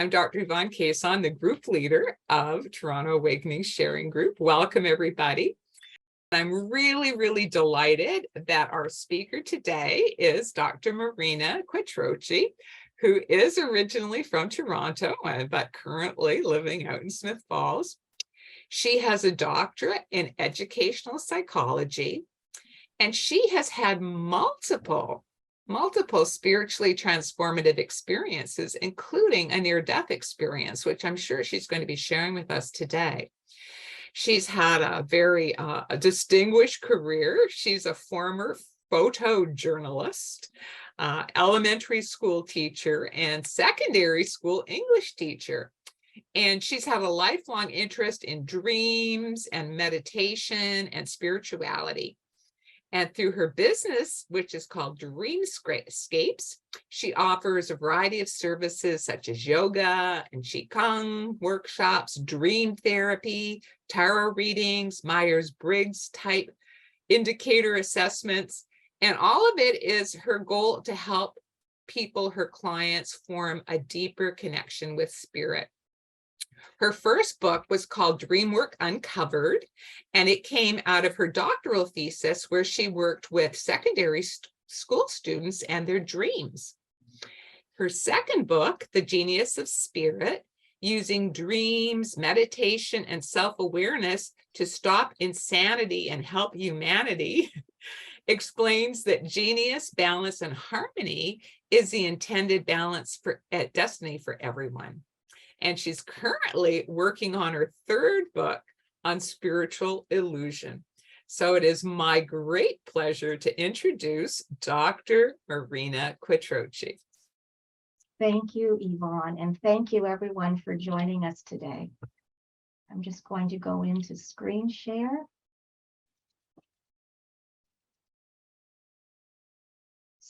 I'm Dr. Yvonne Cason, the group leader of Toronto Awakening Sharing Group. Welcome, everybody. I'm really delighted that our speaker today is Dr. Marina Quattrocchi, who is originally from Toronto, but currently living out in Smith Falls. She has a doctorate in educational psychology, and she has had multiple spiritually transformative experiences, including a near-death experience, which I'm sure she's going to be sharing with us today. She's had a very distinguished career. She's a former photojournalist, elementary school teacher, and secondary school English teacher. And she's had a lifelong interest in dreams and meditation and spirituality. And through her business, which is called Dreamscapes, she offers a variety of services such as yoga and qigong workshops, dream therapy, tarot readings, Myers-Briggs type indicator assessments. And all of it is her goal to help people, her clients, form a deeper connection with spirit. Her first book was called Dream Work Uncovered, and it came out of her doctoral thesis where she worked with secondary school students and their dreams. Her second book, The Genius of Spirit, using dreams, meditation, and self-awareness to stop insanity and help humanity, explains that genius, balance, and harmony is the intended balance for destiny for everyone. And she's currently working on her third book on spiritual illusion. So it is my great pleasure to introduce Dr. Marina Quattrocchi. Thank you, Yvonne, and thank you everyone for joining us today. I'm just going to go into screen share.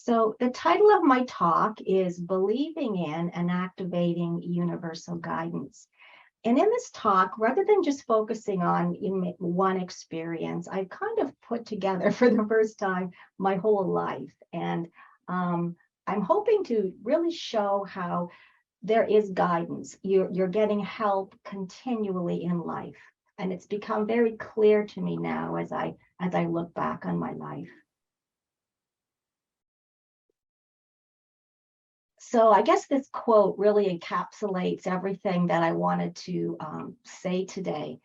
So the title of my talk is Believing in and Activating Universal Guidance. And in this talk, rather than just focusing on one experience, I've kind of put together for the first time my whole life. And I'm hoping to really show how there is guidance. You're getting help continually in life. And it's become very clear to me now as I look back on my life. So I guess this quote really encapsulates everything that I wanted to say today.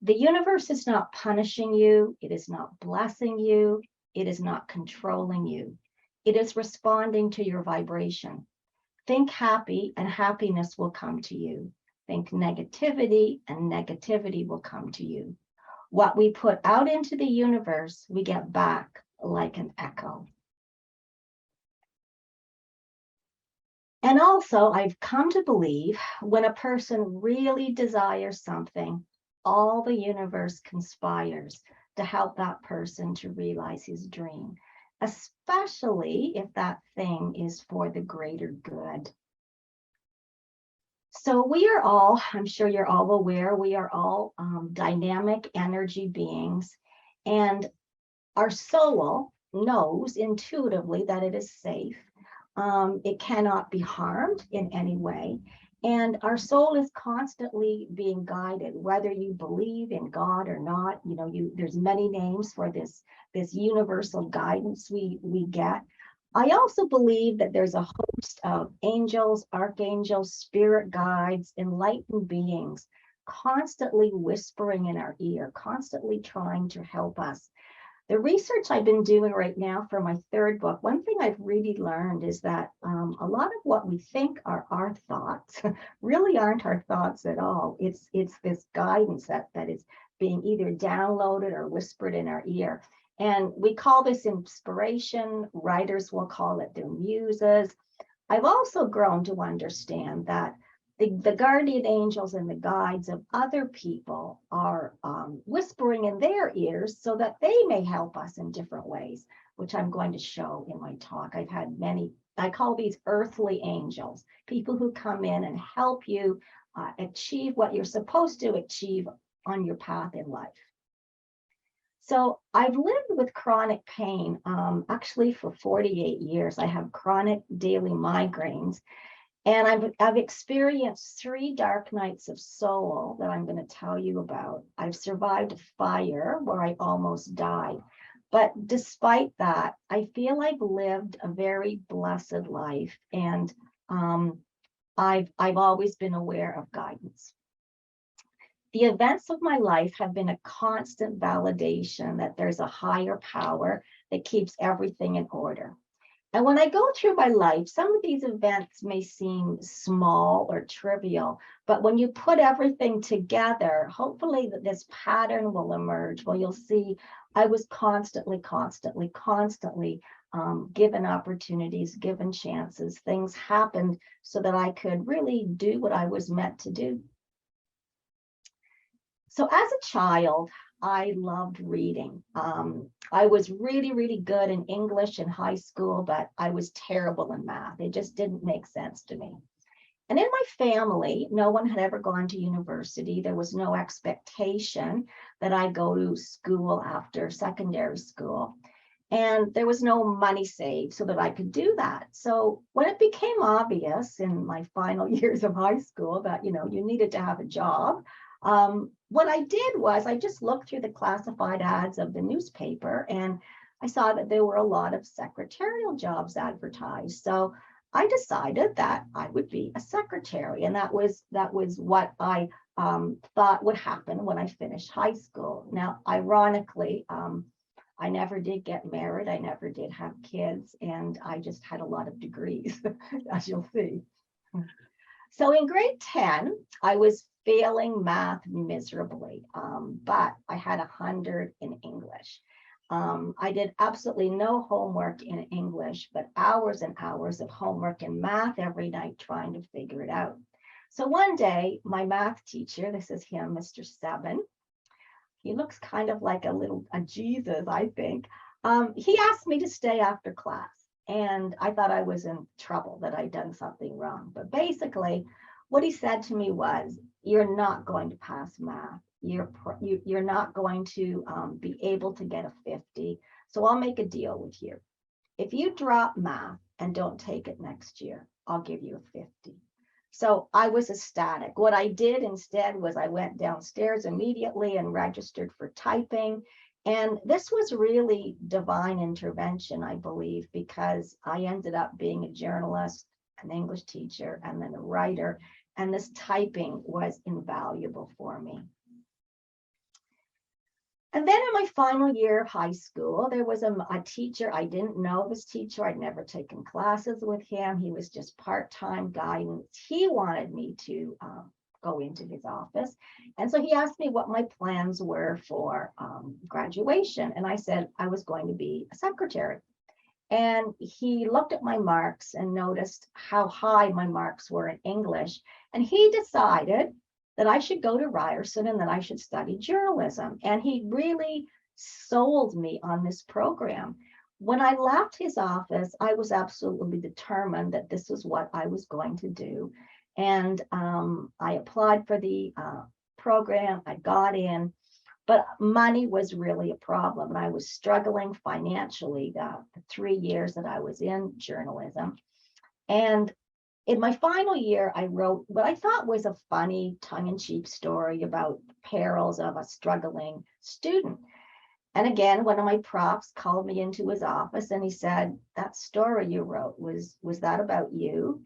The universe is not punishing you. It is not blessing you. It is not controlling you. It is responding to your vibration. Think happy and happiness will come to you. Think negativity and negativity will come to you. What we put out into the universe, we get back like an echo. And also, I've come to believe when a person really desires something, all the universe conspires to help that person to realize his dream, especially if that thing is for the greater good. So we are all, I'm sure you're all aware, we are all dynamic energy beings, and our soul knows intuitively that it is safe. It cannot be harmed in any way. And our soul is constantly being guided, whether you believe in God or not. You know, there's many names for this universal guidance we get. I also believe that there's a host of angels, archangels, spirit guides, enlightened beings constantly whispering in our ear, constantly trying to help us. The research I've been doing right now for my third book, one thing I've really learned is that a lot of what we think are our thoughts really aren't our thoughts at all. It's this guidance that is being either downloaded or whispered in our ear. And we call this inspiration. Writers will call it their muses. I've also grown to understand that the guardian angels and the guides of other people are whispering in their ears so that they may help us in different ways, which I'm going to show in my talk. I've had many, I call these earthly angels, people who come in and help you achieve what you're supposed to achieve on your path in life. So I've lived with chronic pain actually for 48 years. I have chronic daily migraines. And I've experienced 3 dark nights of soul that I'm going to tell you about. I've survived a fire where I almost died. But despite that, I feel I've lived a very blessed life. And I've always been aware of guidance. The events of my life have been a constant validation that there's a higher power that keeps everything in order. And when I go through my life, some of these events may seem small or trivial, but when you put everything together, hopefully this pattern will emerge. Well, you'll see I was constantly given opportunities, given chances. Things happened so that I could really do what I was meant to do. So as a child, I loved reading. I was really good in English in high school, but I was terrible in math. It just didn't make sense to me. And in my family, no one had ever gone to university. There was no expectation that I go to school after secondary school. And there was no money saved so that I could do that. So when it became obvious in my final years of high school that, you needed to have a job, what I did was I just looked through the classified ads of the newspaper, and I saw that there were a lot of secretarial jobs advertised. So I decided that I would be a secretary, and that was what I thought would happen when I finished high school. Now, ironically, I never did get married. I never did have kids, and I just had a lot of degrees, as you'll see. So in grade 10, I was failing math miserably, but I had 100 in English. I did absolutely no homework in English, but hours and hours of homework in math every night trying to figure it out. So one day, my math teacher, this is him, Mr. Seven, he looks kind of like a Jesus, I think. He asked me to stay after class. And I thought I was in trouble, that I'd done something wrong. But basically, what he said to me was, you're not going to pass math. You're not going to be able to get a 50. So I'll make a deal with you. If you drop math and don't take it next year, I'll give you a 50. So I was ecstatic. What I did instead was I went downstairs immediately and registered for typing. And this was really divine intervention, I believe, because I ended up being a journalist, an English teacher, and then a writer. And this typing was invaluable for me. And then in my final year of high school, there was a teacher. I didn't know this teacher. I'd never taken classes with him. He was just part-time guidance. He wanted me to go into his office. And so he asked me what my plans were for graduation. And I said I was going to be a secretary. And he looked at my marks and noticed how high my marks were in English. And he decided that I should go to Ryerson and that I should study journalism. And he really sold me on this program. When I left his office, I was absolutely determined that this was what I was going to do. And I applied for the program. I got in, but money was really a problem. And I was struggling financially the 3 years that I was in journalism. And in my final year, I wrote what I thought was a funny, tongue-in-cheek story about perils of a struggling student. And again, one of my profs called me into his office and he said, that story you wrote, was that about you?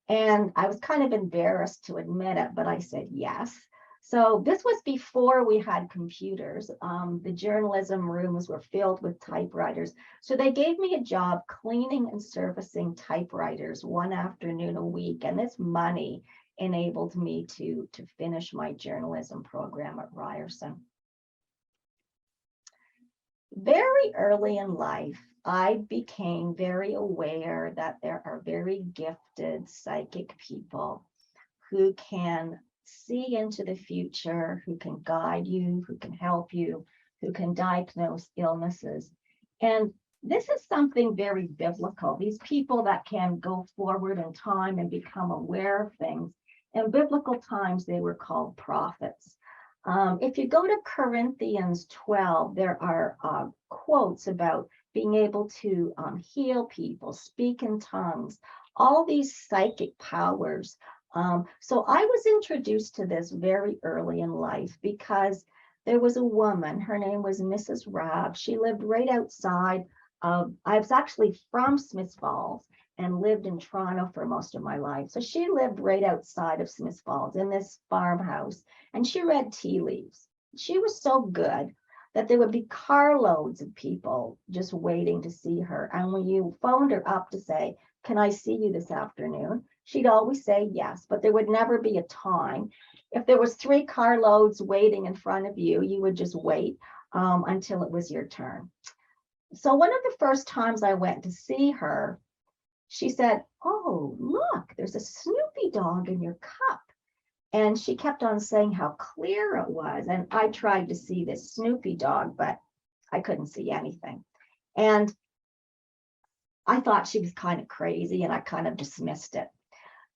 And I was kind of embarrassed to admit it, but I said yes. So this was before we had computers. The journalism rooms were filled with typewriters. So they gave me a job cleaning and servicing typewriters one afternoon a week. And this money enabled me to finish my journalism program at Ryerson. Very early in life, I became very aware that there are very gifted psychic people who can see into the future, who can guide you, who can help you, who can diagnose illnesses. And this is something very biblical. These people that can go forward in time and become aware of things. In biblical times, they were called prophets. If you go to Corinthians 12, there are quotes about being able to heal people, speak in tongues, all these psychic powers. So I was introduced to this very early in life because there was a woman, her name was Mrs. Rabb. She lived right outside of, I was actually from Smiths Falls and lived in Toronto for most of my life. So she lived right outside of Smiths Falls in this farmhouse, and she read tea leaves. She was so good that there would be carloads of people just waiting to see her. And when you phoned her up to say, "Can I see you this afternoon?" she'd always say yes, but there would never be a time. If there was 3 carloads waiting in front of you, you would just wait until it was your turn. So one of the first times I went to see her, she said, "Oh, look, there's a Snoopy dog in your cup." And she kept on saying how clear it was. And I tried to see this Snoopy dog, but I couldn't see anything. And I thought she was kind of crazy, and I kind of dismissed it.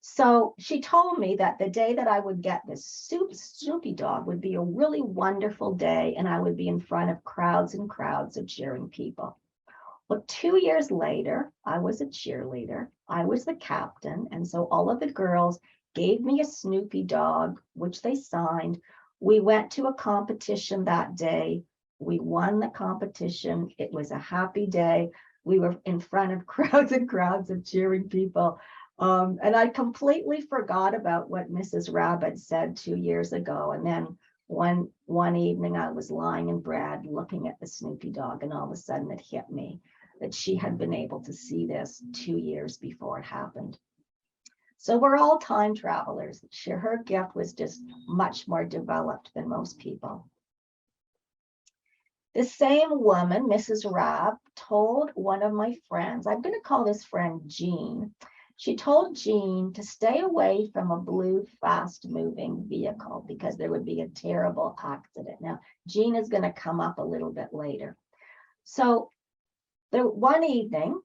So she told me that the day that I would get this Snoopy dog would be a really wonderful day, and I would be in front of crowds and crowds of cheering people. Well, 2 years later, I was a cheerleader. I was the captain. And so all of the girls gave me a Snoopy dog, which they signed. We went to a competition that day. We won the competition. It was a happy day. We were in front of crowds and crowds of cheering people. And I completely forgot about what Mrs. Rabb had said 2 years ago. And then one evening I was lying in bed looking at the Snoopy dog, and all of a sudden it hit me that she had been able to see this 2 years before it happened. So we're all time travelers. Her gift was just much more developed than most people. The same woman, Mrs. Rabb, told one of my friends, I'm going to call this friend Jean. She told Jean to stay away from a blue fast-moving vehicle because there would be a terrible accident. Now, Jean is going to come up a little bit later. So one evening,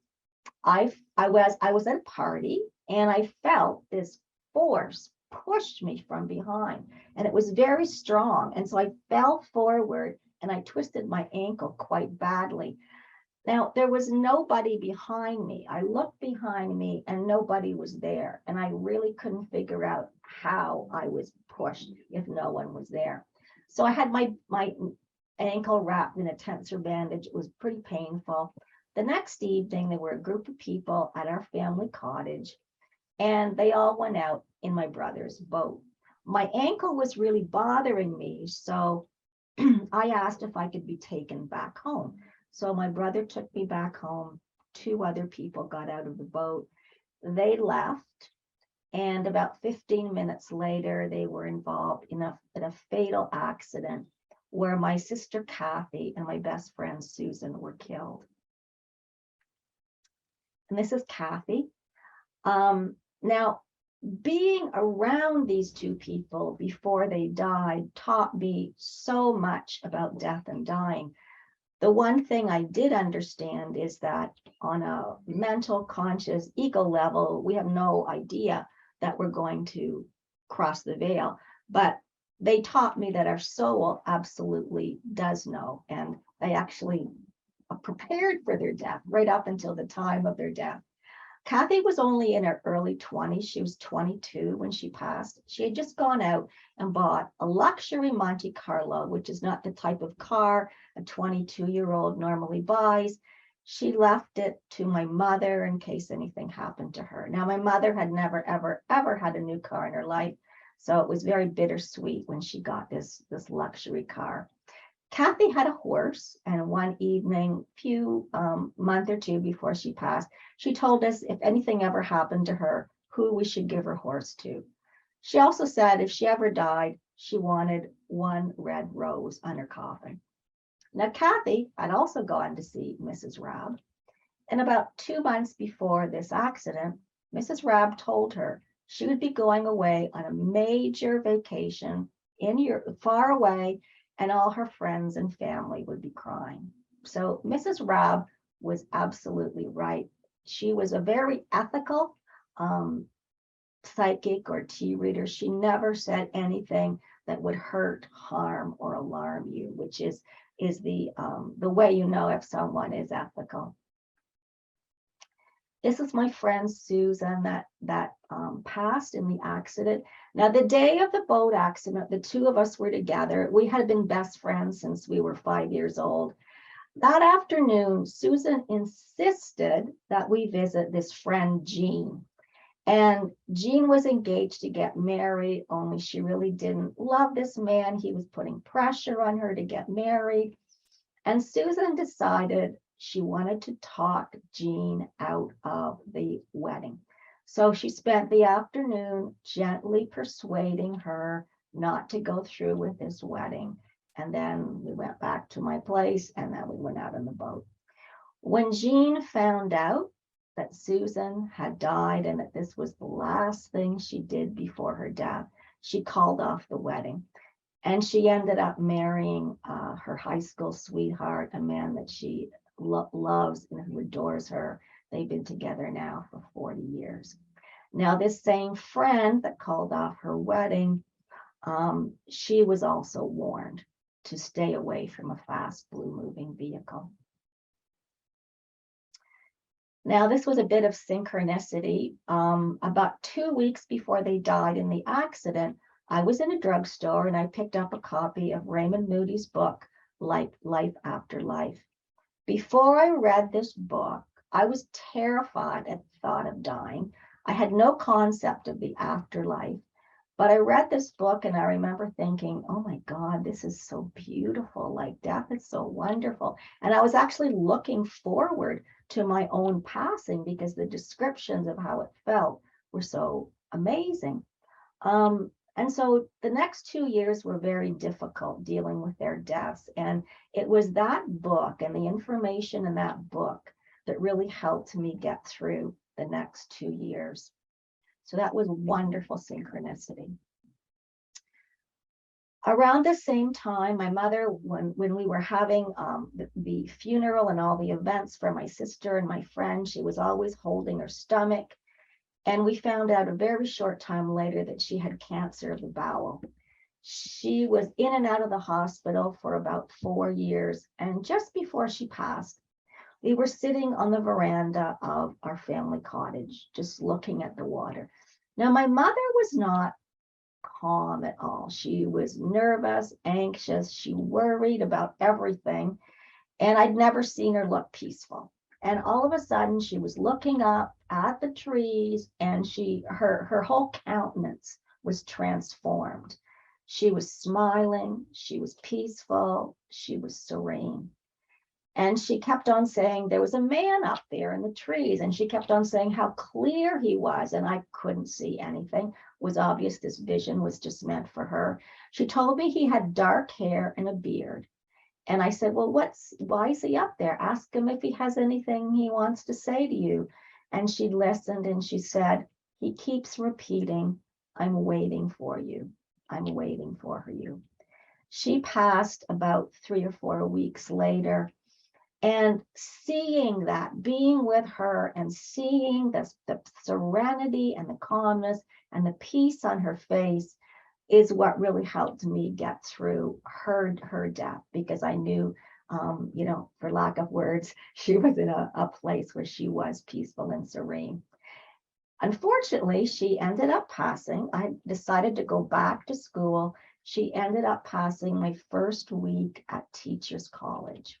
I was at a party, and I felt this force push me from behind, and it was very strong. And so I fell forward, and I twisted my ankle quite badly. Now, there was nobody behind me. I looked behind me and nobody was there. And I really couldn't figure out how I was pushed if no one was there. So I had my ankle wrapped in a tensor bandage. It was pretty painful. The next evening, there were a group of people at our family cottage, and they all went out in my brother's boat. My ankle was really bothering me, so I asked if I could be taken back home. So my brother took me back home. 2 other people got out of the boat. They left, and about 15 minutes later, they were involved in a fatal accident where my sister Kathy and my best friend Susan were killed. And this is Kathy. Now, being around these 2 people before they died taught me so much about death and dying. The one thing I did understand is that on a mental, conscious, ego level, we have no idea that we're going to cross the veil. But they taught me that our soul absolutely does know, and they actually are prepared for their death right up until the time of their death. Kathy was only in her early 20s. She was 22 when she passed. She had just gone out and bought a luxury Monte Carlo, which is not the type of car a 22-year-old normally buys. She left it to my mother in case anything happened to her. Now, my mother had never, ever, ever had a new car in her life, so it was very bittersweet when she got this luxury car. Kathy had a horse, and one evening, month or 2 before she passed, she told us if anything ever happened to her, who we should give her horse to. She also said if she ever died, she wanted 1 red rose on her coffin. Now, Kathy had also gone to see Mrs. Rabb, and about 2 months before this accident, Mrs. Rabb told her she would be going away on a major vacation in Europe, far away, and all her friends and family would be crying. So Mrs. Rabb was absolutely right. She was a very ethical psychic or tea reader. She never said anything that would hurt, harm, or alarm you, which is the way you know if someone is ethical. This is my friend Susan that passed in the accident. Now, the day of the boat accident, the two of us were together. We had been best friends since we were 5 years old. That afternoon, Susan insisted that we visit this friend, Jean. And Jean was engaged to get married, only she really didn't love this man. He was putting pressure on her to get married. And Susan decided she wanted to talk Jean out of the wedding. So she spent the afternoon gently persuading her not to go through with this wedding. And then we went back to my place, and then we went out on the boat. When Jean found out that Susan had died and that this was the last thing she did before her death, she called off the wedding. And she ended up marrying her high school sweetheart, a man that she loves and who adores her. They've been together now for 40 years. Now, this same friend that called off her wedding, she was also warned to stay away from a fast, blue-moving vehicle. Now, this was a bit of synchronicity. About 2 weeks before they died in the accident, I was in a drugstore and I picked up a copy of Raymond Moody's book, Life After Life. Before I read this book, I was terrified at the thought of dying. I had no concept of the afterlife, but I read this book and I remember thinking, oh my God, this is so beautiful. Like, death is so wonderful. And I was actually looking forward to my own passing because the descriptions of how it felt were so amazing. And so the next 2 years were very difficult dealing with their deaths. And it was that book and the information in that book that really helped me get through the next 2 years. So that was wonderful synchronicity. Around the same time, my mother, when we were having the funeral and all the events for my sister and my friend, she was always holding her stomach. And we found out a very short time later that she had cancer of the bowel. She was in and out of the hospital for about 4 years. And just before she passed, we were sitting on the veranda of our family cottage, just looking at the water. Now, my mother was not calm at all. She was nervous, anxious. She worried about everything. And I'd never seen her look peaceful. And all of a sudden, she was looking up at the trees, and her whole countenance was transformed. She was smiling, she was peaceful, she was serene. And she kept on saying there was a man up there in the trees, and she kept on saying how clear he was, and I couldn't see anything. It was obvious this vision was just meant for her. She told me he had dark hair and a beard. And I said, well, why is he up there? Ask him if he has anything he wants to say to you. And she listened and she said, he keeps repeating, I'm waiting for you. I'm waiting for you. She passed about 3 or 4 weeks later. And seeing that, being with her and seeing the serenity and the calmness and the peace on her face is what really helped me get through her death, because I knew, for lack of words, she was in a place where she was peaceful and serene. Unfortunately, she ended up passing. I decided to go back to school. She ended up passing my first week at Teachers College.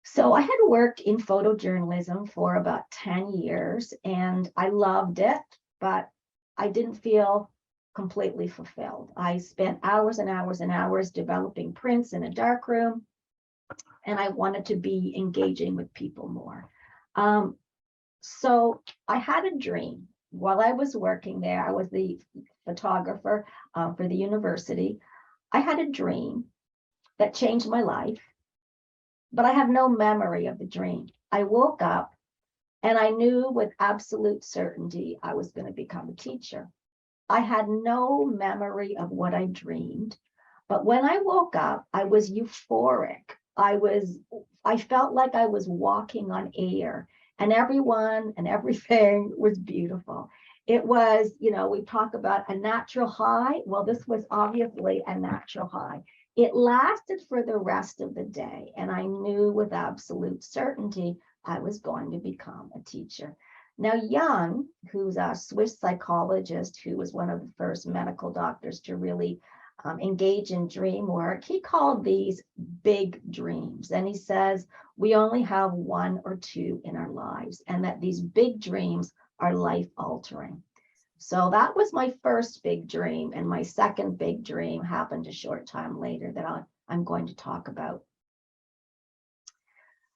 So I had worked in photojournalism for about 10 years and I loved it, but I didn't feel completely fulfilled. I spent hours and hours and hours developing prints in a darkroom, and I wanted to be engaging with people more. So I had a dream while I was working there. I was the photographer for the university. I had a dream that changed my life, but I have no memory of the dream. I woke up and I knew with absolute certainty I was going to become a teacher. I had no memory of what I dreamed, but when I woke up, I was euphoric. I felt like I was walking on air, and everyone and everything was beautiful. It was, we talk about a natural high. Well, this was obviously a natural high. It lasted for the rest of the day, and I knew with absolute certainty I was going to become a teacher. Now, Jung, who's a Swiss psychologist who was one of the first medical doctors to really engage in dream work, he called these big dreams. And he says we only have one or two in our lives, and that these big dreams are life altering. So that was my first big dream. And my second big dream happened a short time later that I'm going to talk about.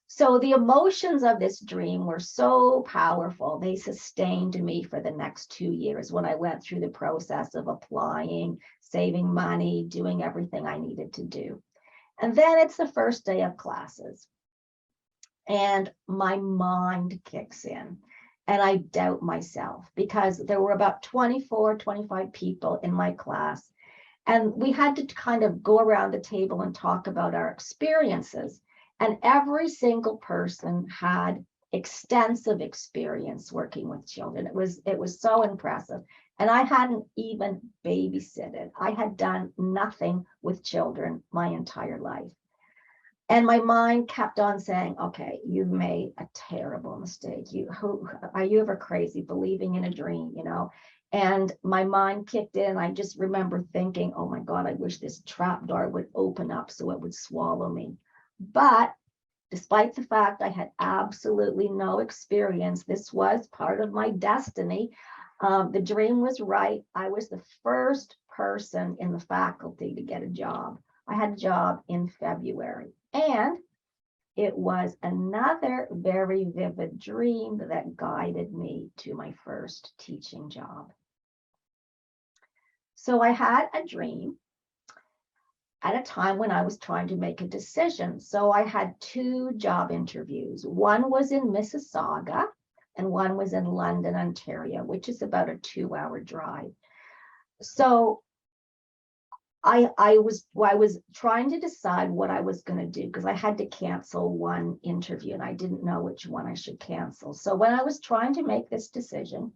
So the emotions of this dream were so powerful. They sustained me for the next 2 years when I went through the process of applying, saving money, doing everything I needed to do. And then it's the first day of classes. And my mind kicks in. And I doubt myself because there were about 24, 25 people in my class. And we had to kind of go around the table and talk about our experiences. And every single person had extensive experience working with children. It was so impressive. And I hadn't even babysitted. I had done nothing with children my entire life. And my mind kept on saying, okay, you've made a terrible mistake. Are you ever crazy believing in a dream, you know? And my mind kicked in. I just remember thinking, oh my God, I wish this trap door would open up so it would swallow me. But despite the fact I had absolutely no experience, this was part of my destiny. The dream was right. I was the first person in the faculty to get a job. I had a job in February. And it was another very vivid dream that guided me to my first teaching job. So I had a dream at a time when I was trying to make a decision. So I had 2 job interviews. One was in Mississauga and one was in London, Ontario, which is about a 2-hour drive. So I was trying to decide what I was going to do because I had to cancel one interview and I didn't know which one I should cancel. So when I was trying to make this decision,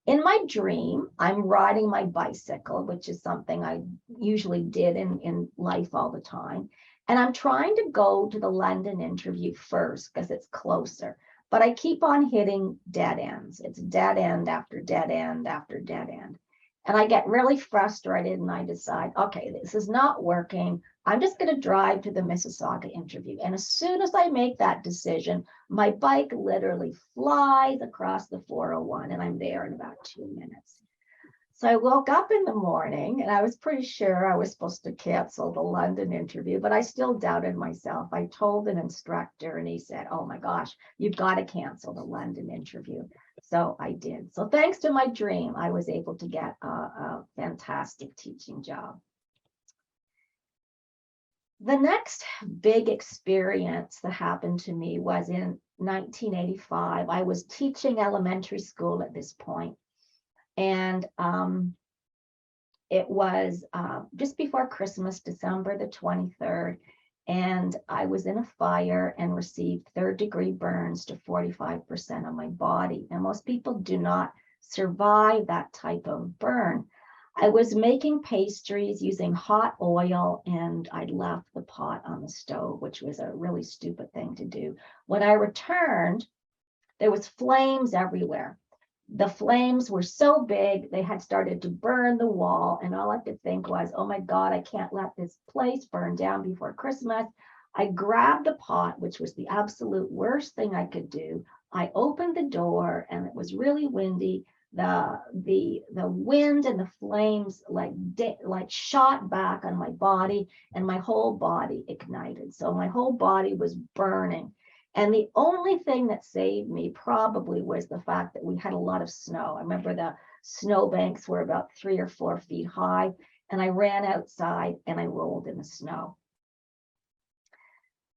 in my dream, I'm riding my bicycle, which is something I usually did in life all the time. And I'm trying to go to the London interview first because it's closer. But I keep on hitting dead ends. It's dead end after dead end after dead end. And I get really frustrated and I decide, okay, this is not working. I'm just going to drive to the Mississauga interview. And as soon as I make that decision, my bike literally flies across the 401 and I'm there in about 2 minutes. So I woke up in the morning and I was pretty sure I was supposed to cancel the London interview, but I still doubted myself. I told an instructor and he said, oh my gosh, you've got to cancel the London interview. So I did. So thanks to my dream, I was able to get a fantastic teaching job. The next big experience that happened to me was in 1985. I was teaching elementary school at this point. And it was just before Christmas, December the 23rd. And I was in a fire and received 3rd-degree burns to 45% of my body. Now, most people do not survive that type of burn. I was making pastries using hot oil and I'd left the pot on the stove, which was a really stupid thing to do. When I returned, there was flames everywhere. The flames were so big, they had started to burn the wall. And all I could think was, oh my God, I can't let this place burn down before Christmas. I grabbed a pot, which was the absolute worst thing I could do. I opened the door and it was really windy. The wind and the flames like shot back on my body and my whole body ignited. So my whole body was burning. And the only thing that saved me probably was the fact that we had a lot of snow. I remember the snow banks were about 3 or 4 feet high, and I ran outside and I rolled in the snow.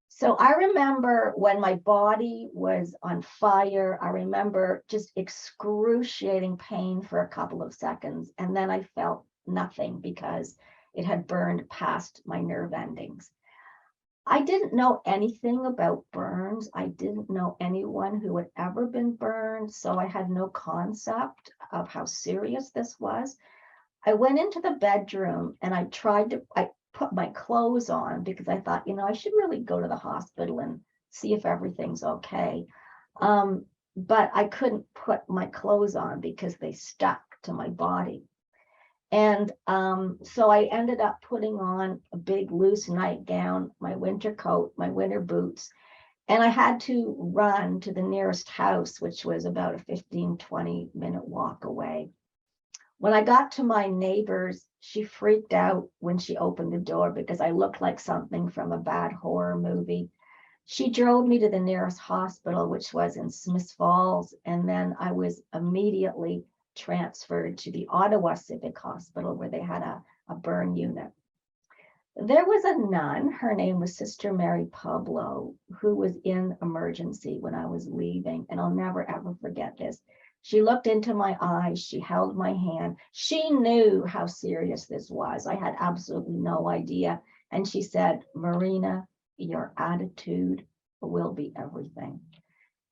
So I remember when my body was on fire, I remember just excruciating pain for a couple of seconds, and then I felt nothing because it had burned past my nerve endings. I didn't know anything about burns. I didn't know anyone who had ever been burned, so I had no concept of how serious this was. I went into the bedroom and I put my clothes on because I thought, I should really go to the hospital and see if everything's okay. But I couldn't put my clothes on because they stuck to my body. And so I ended up putting on a big loose nightgown, my winter coat, my winter boots, and I had to run to the nearest house, which was about a 15, 20-minute walk away. When I got to my neighbor's, she freaked out when she opened the door because I looked like something from a bad horror movie. She drove me to the nearest hospital, which was in Smiths Falls, and then I was immediately transferred to the Ottawa Civic Hospital where they had a burn unit. There was a nun, her name was Sister Mary Pablo, who was in emergency when I was leaving, and I'll never ever forget this. She looked into my eyes, she held my hand. She knew how serious this was. I had absolutely no idea. And she said, Marina, your attitude will be everything.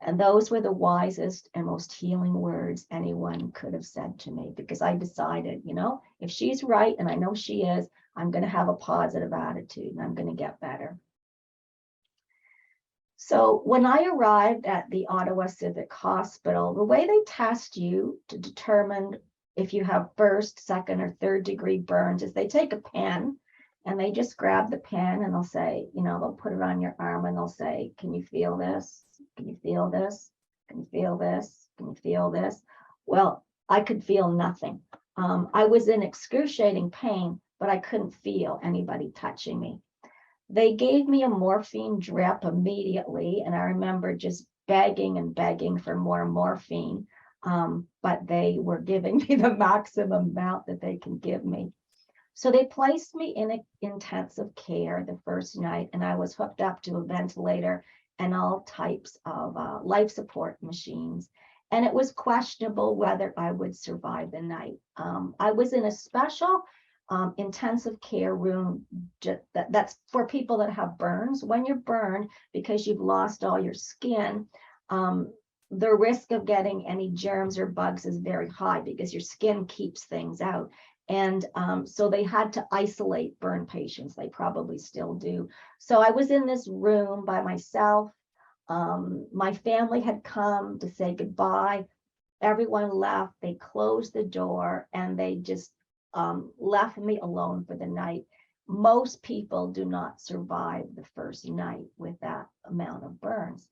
And those were the wisest and most healing words anyone could have said to me, because I decided, if she's right, and I know she is, I'm going to have a positive attitude and I'm going to get better. So when I arrived at the Ottawa Civic Hospital, the way they test you to determine if you have first, second, or third degree burns is they take a pen and they just grab the pen and they'll say, they'll put it on your arm and they'll say, can you feel this? Can you feel this? Can you feel this? Can you feel this? Well, I could feel nothing. I was in excruciating pain, but I couldn't feel anybody touching me. They gave me a morphine drip immediately, and I remember just begging and begging for more morphine, but they were giving me the maximum amount that they can give me. So they placed me in intensive care the first night, and I was hooked up to a ventilator and all types of life support machines. And it was questionable whether I would survive the night. I was in a special intensive care room that's for people that have burns. When you're burned, because you've lost all your skin, the risk of getting any germs or bugs is very high because your skin keeps things out. And so they had to isolate burn patients. They probably still do. So I was in this room by myself. My family had come to say goodbye. Everyone left. They closed the door and they just left me alone for the night. Most people do not survive the first night with that amount of burns.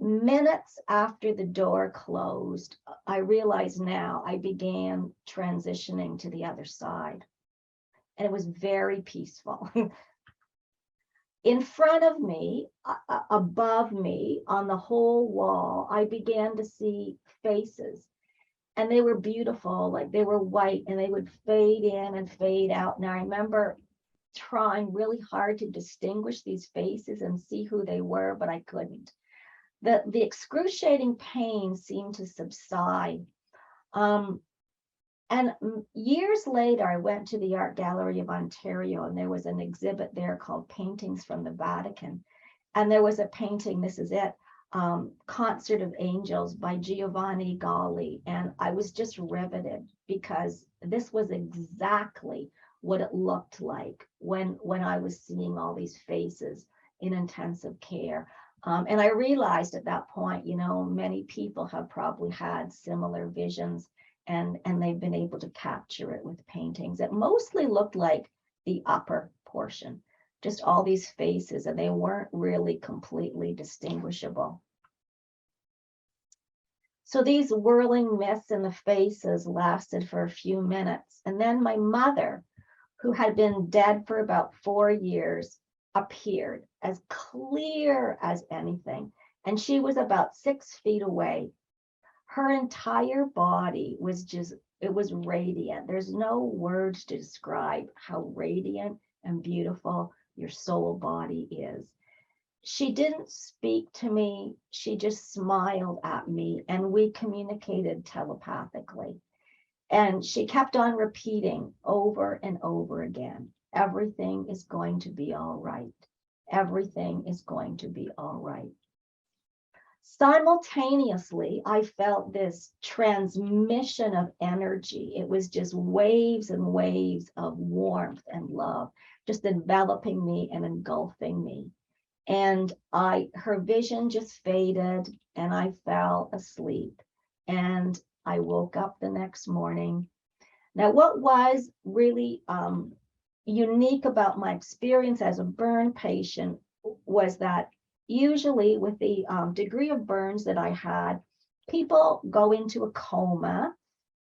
Minutes after the door closed, I realized now I began transitioning to the other side. And it was very peaceful. In front of me, above me, on the whole wall, I began to see faces. And they were beautiful, like they were white, and they would fade in and fade out. And I remember trying really hard to distinguish these faces and see who they were, but I couldn't. The excruciating pain seemed to subside. And years later, I went to the Art Gallery of Ontario, and there was an exhibit there called Paintings from the Vatican. And there was a painting, this is it, Concert of Angels by Giovanni Galli. And I was just riveted because this was exactly what it looked like when I was seeing all these faces in intensive care. And I realized at that point, many people have probably had similar visions and they've been able to capture it with paintings. It mostly looked like the upper portion, just all these faces, and they weren't really completely distinguishable. So these whirling mists in the faces lasted for a few minutes. And then my mother, who had been dead for about 4 years, appeared as clear as anything. And she was about 6 feet away. Her entire body was it was radiant. There's no words to describe how radiant and beautiful your soul body is. She didn't speak to me. She just smiled at me, and we communicated telepathically. And she kept on repeating over and over again, everything is going to be all right. Everything is going to be all right. Simultaneously, I felt this transmission of energy. It was just waves and waves of warmth and love, just enveloping me and engulfing me. And her vision just faded and I fell asleep. And I woke up the next morning. Now, what was really unique about my experience as a burn patient was that usually with the degree of burns that I had, people go into a coma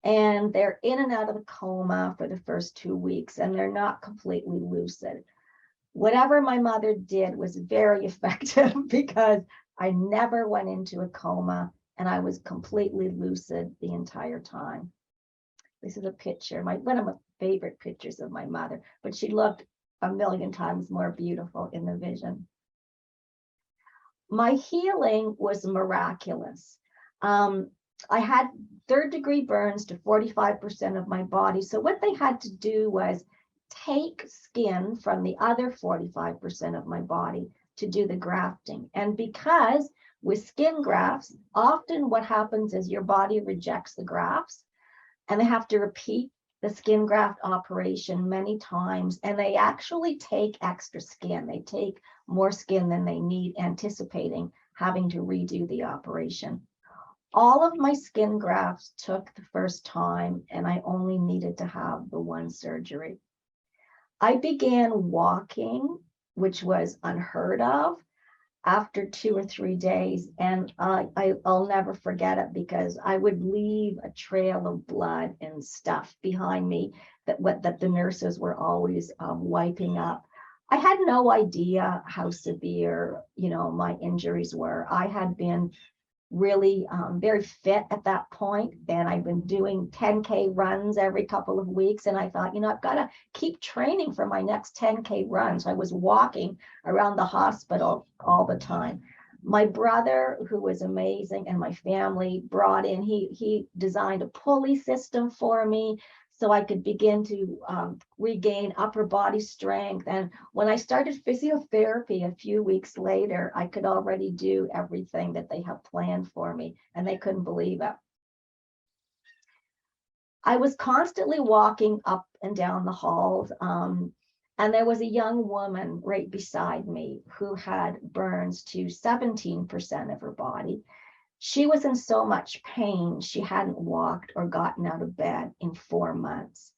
and they're in and out of the coma for the first 2 weeks and they're not completely lucid. Whatever my mother did was very effective because I never went into a coma and I was completely lucid the entire time. This is a picture, one of my favorite pictures of my mother, but she looked a million times more beautiful in the vision. My healing was miraculous. I had 3rd-degree burns to 45% of my body. So what they had to do was take skin from the other 45% of my body to do the grafting. And because with skin grafts, often what happens is your body rejects the grafts and they have to repeat the skin graft operation many times. And they actually take extra skin. They take more skin than they need, anticipating having to redo the operation. All of my skin grafts took the first time, and I only needed to have the one surgery. I began walking, which was unheard of, after 2 or 3 days, and I'll never forget it because I would leave a trail of blood and stuff behind me that the nurses were always wiping up. I had no idea how severe, my injuries were. I had been really very fit at that point, and I've been doing 10K runs every couple of weeks, and I thought, I've got to keep training for my next 10K run. So I was walking around the hospital all the time. My brother, who was amazing, and my family brought in, he designed a pulley system for me so I could begin to regain upper body strength. And when I started physiotherapy a few weeks later, I could already do everything that they have planned for me, and they couldn't believe it. I was constantly walking up and down the halls, and there was a young woman right beside me who had burns to 17% of her body. She was in so much pain, she hadn't walked or gotten out of bed in 4 months.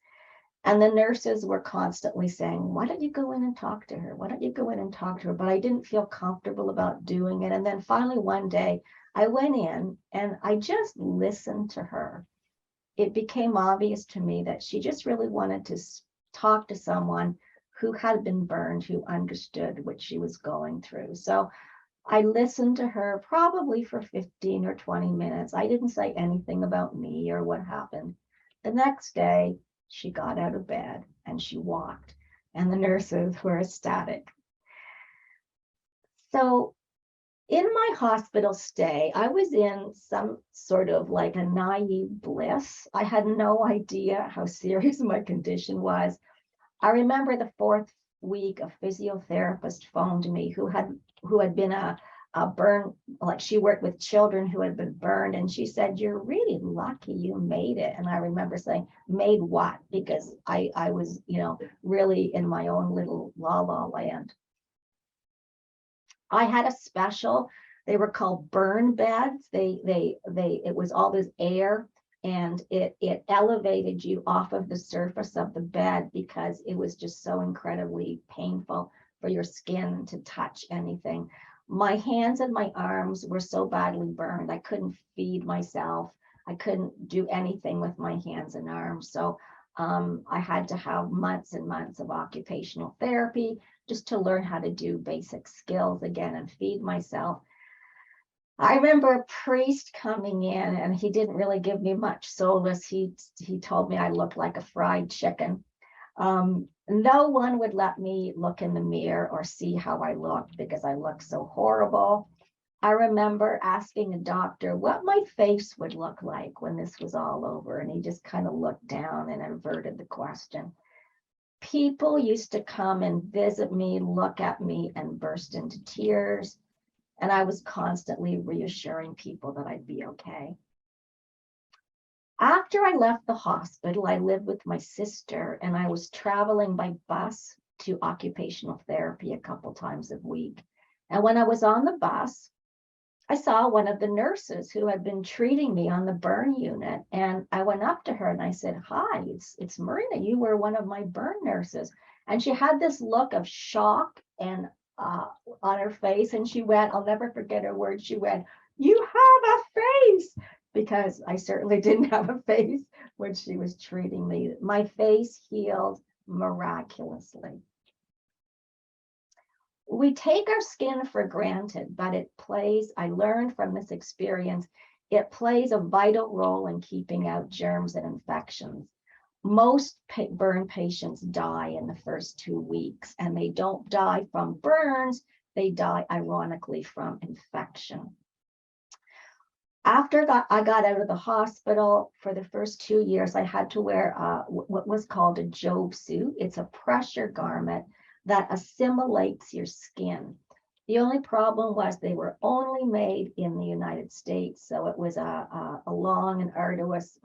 And the nurses were constantly saying, why don't you go in and talk to her? Why don't you go in and talk to her? But I didn't feel comfortable about doing it. And then finally one day I went in and I just listened to her. It became obvious to me that she just really wanted to talk to someone who had been burned, who understood what she was going through. So I listened to her probably for 15 or 20 minutes. I didn't say anything about me or what happened. The next day, she got out of bed and she walked, and the nurses were ecstatic. So in my hospital stay, I was in some sort of like a naive bliss. I had no idea how serious my condition was. I remember the 4th week, a physiotherapist phoned me who had been a burn, like she worked with children who had been burned, and she said, you're really lucky you made it. And I remember saying, made what? Because I was, really in my own little la-la land. I had a special, they were called burn beds. It was all this air, and it elevated you off of the surface of the bed because it was just so incredibly painful for your skin to touch anything. My hands and my arms were so badly burned, I couldn't feed myself. I couldn't do anything with my hands and arms. So I had to have months and months of occupational therapy just to learn how to do basic skills again and feed myself. I remember a priest coming in, and he didn't really give me much solace. He told me I looked like a fried chicken. No one would let me look in the mirror or see how I looked because I looked so horrible. I remember asking a doctor what my face would look like when this was all over, and he just kind of looked down and averted the question. People used to come and visit me, look at me, and burst into tears. And I was constantly reassuring people that I'd be okay. After I left the hospital, I lived with my sister, and I was traveling by bus to occupational therapy a couple times a week. And when I was on the bus, I saw one of the nurses who had been treating me on the burn unit. And I went up to her and I said, "Hi, it's Marina. You were one of my burn nurses." And she had this look of shock and on her face. And she went, I'll never forget her words. She went, "You have a face," because I certainly didn't have a face when she was treating me. My face healed miraculously. We take our skin for granted, but I learned from this experience, it plays a vital role in keeping out germs and infections. Most burn patients die in the first 2 weeks, and they don't die from burns, they die ironically from infection. After I got out of the hospital, for the first 2 years, I had to wear what was called a Job suit. It's a pressure garment that assimilates your skin. The only problem was they were only made in the United States. So it was a long and arduous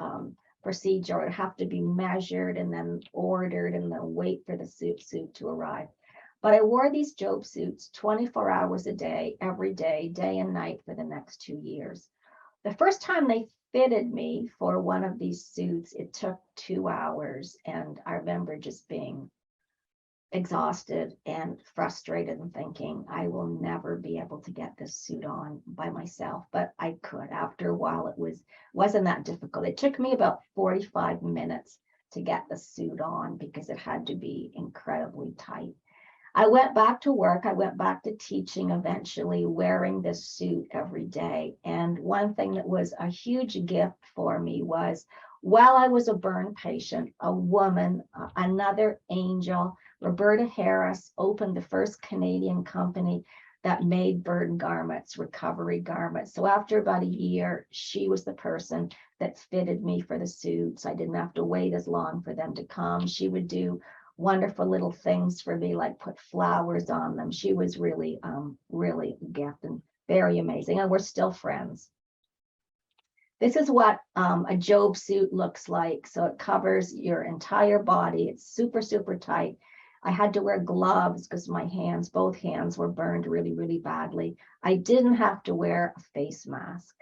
procedure. It would have to be measured and then ordered and then wait for the suit to arrive. But I wore these Job suits 24 hours a day, every day, day and night for the next 2 years. The first time they fitted me for one of these suits, it took 2 hours. And I remember just being exhausted and frustrated and thinking, I will never be able to get this suit on by myself. But I could. After a while, wasn't that difficult. It took me about 45 minutes to get the suit on because it had to be incredibly tight. I went back to work. I went back to teaching eventually, wearing this suit every day. And one thing that was a huge gift for me was, while I was a burn patient, a woman, another angel, Roberta Harris, opened the first Canadian company that made burn garments, recovery garments. So after about a year, she was the person that fitted me for the suits. I didn't have to wait as long for them to come. She would do wonderful little things for me, like put flowers on them. She was really a gift and very amazing. And we're still friends. This is what a Job suit looks like. So it covers your entire body. It's super, super tight. I had to wear gloves because my hands, both hands were burned really, really badly. I didn't have to wear a face mask.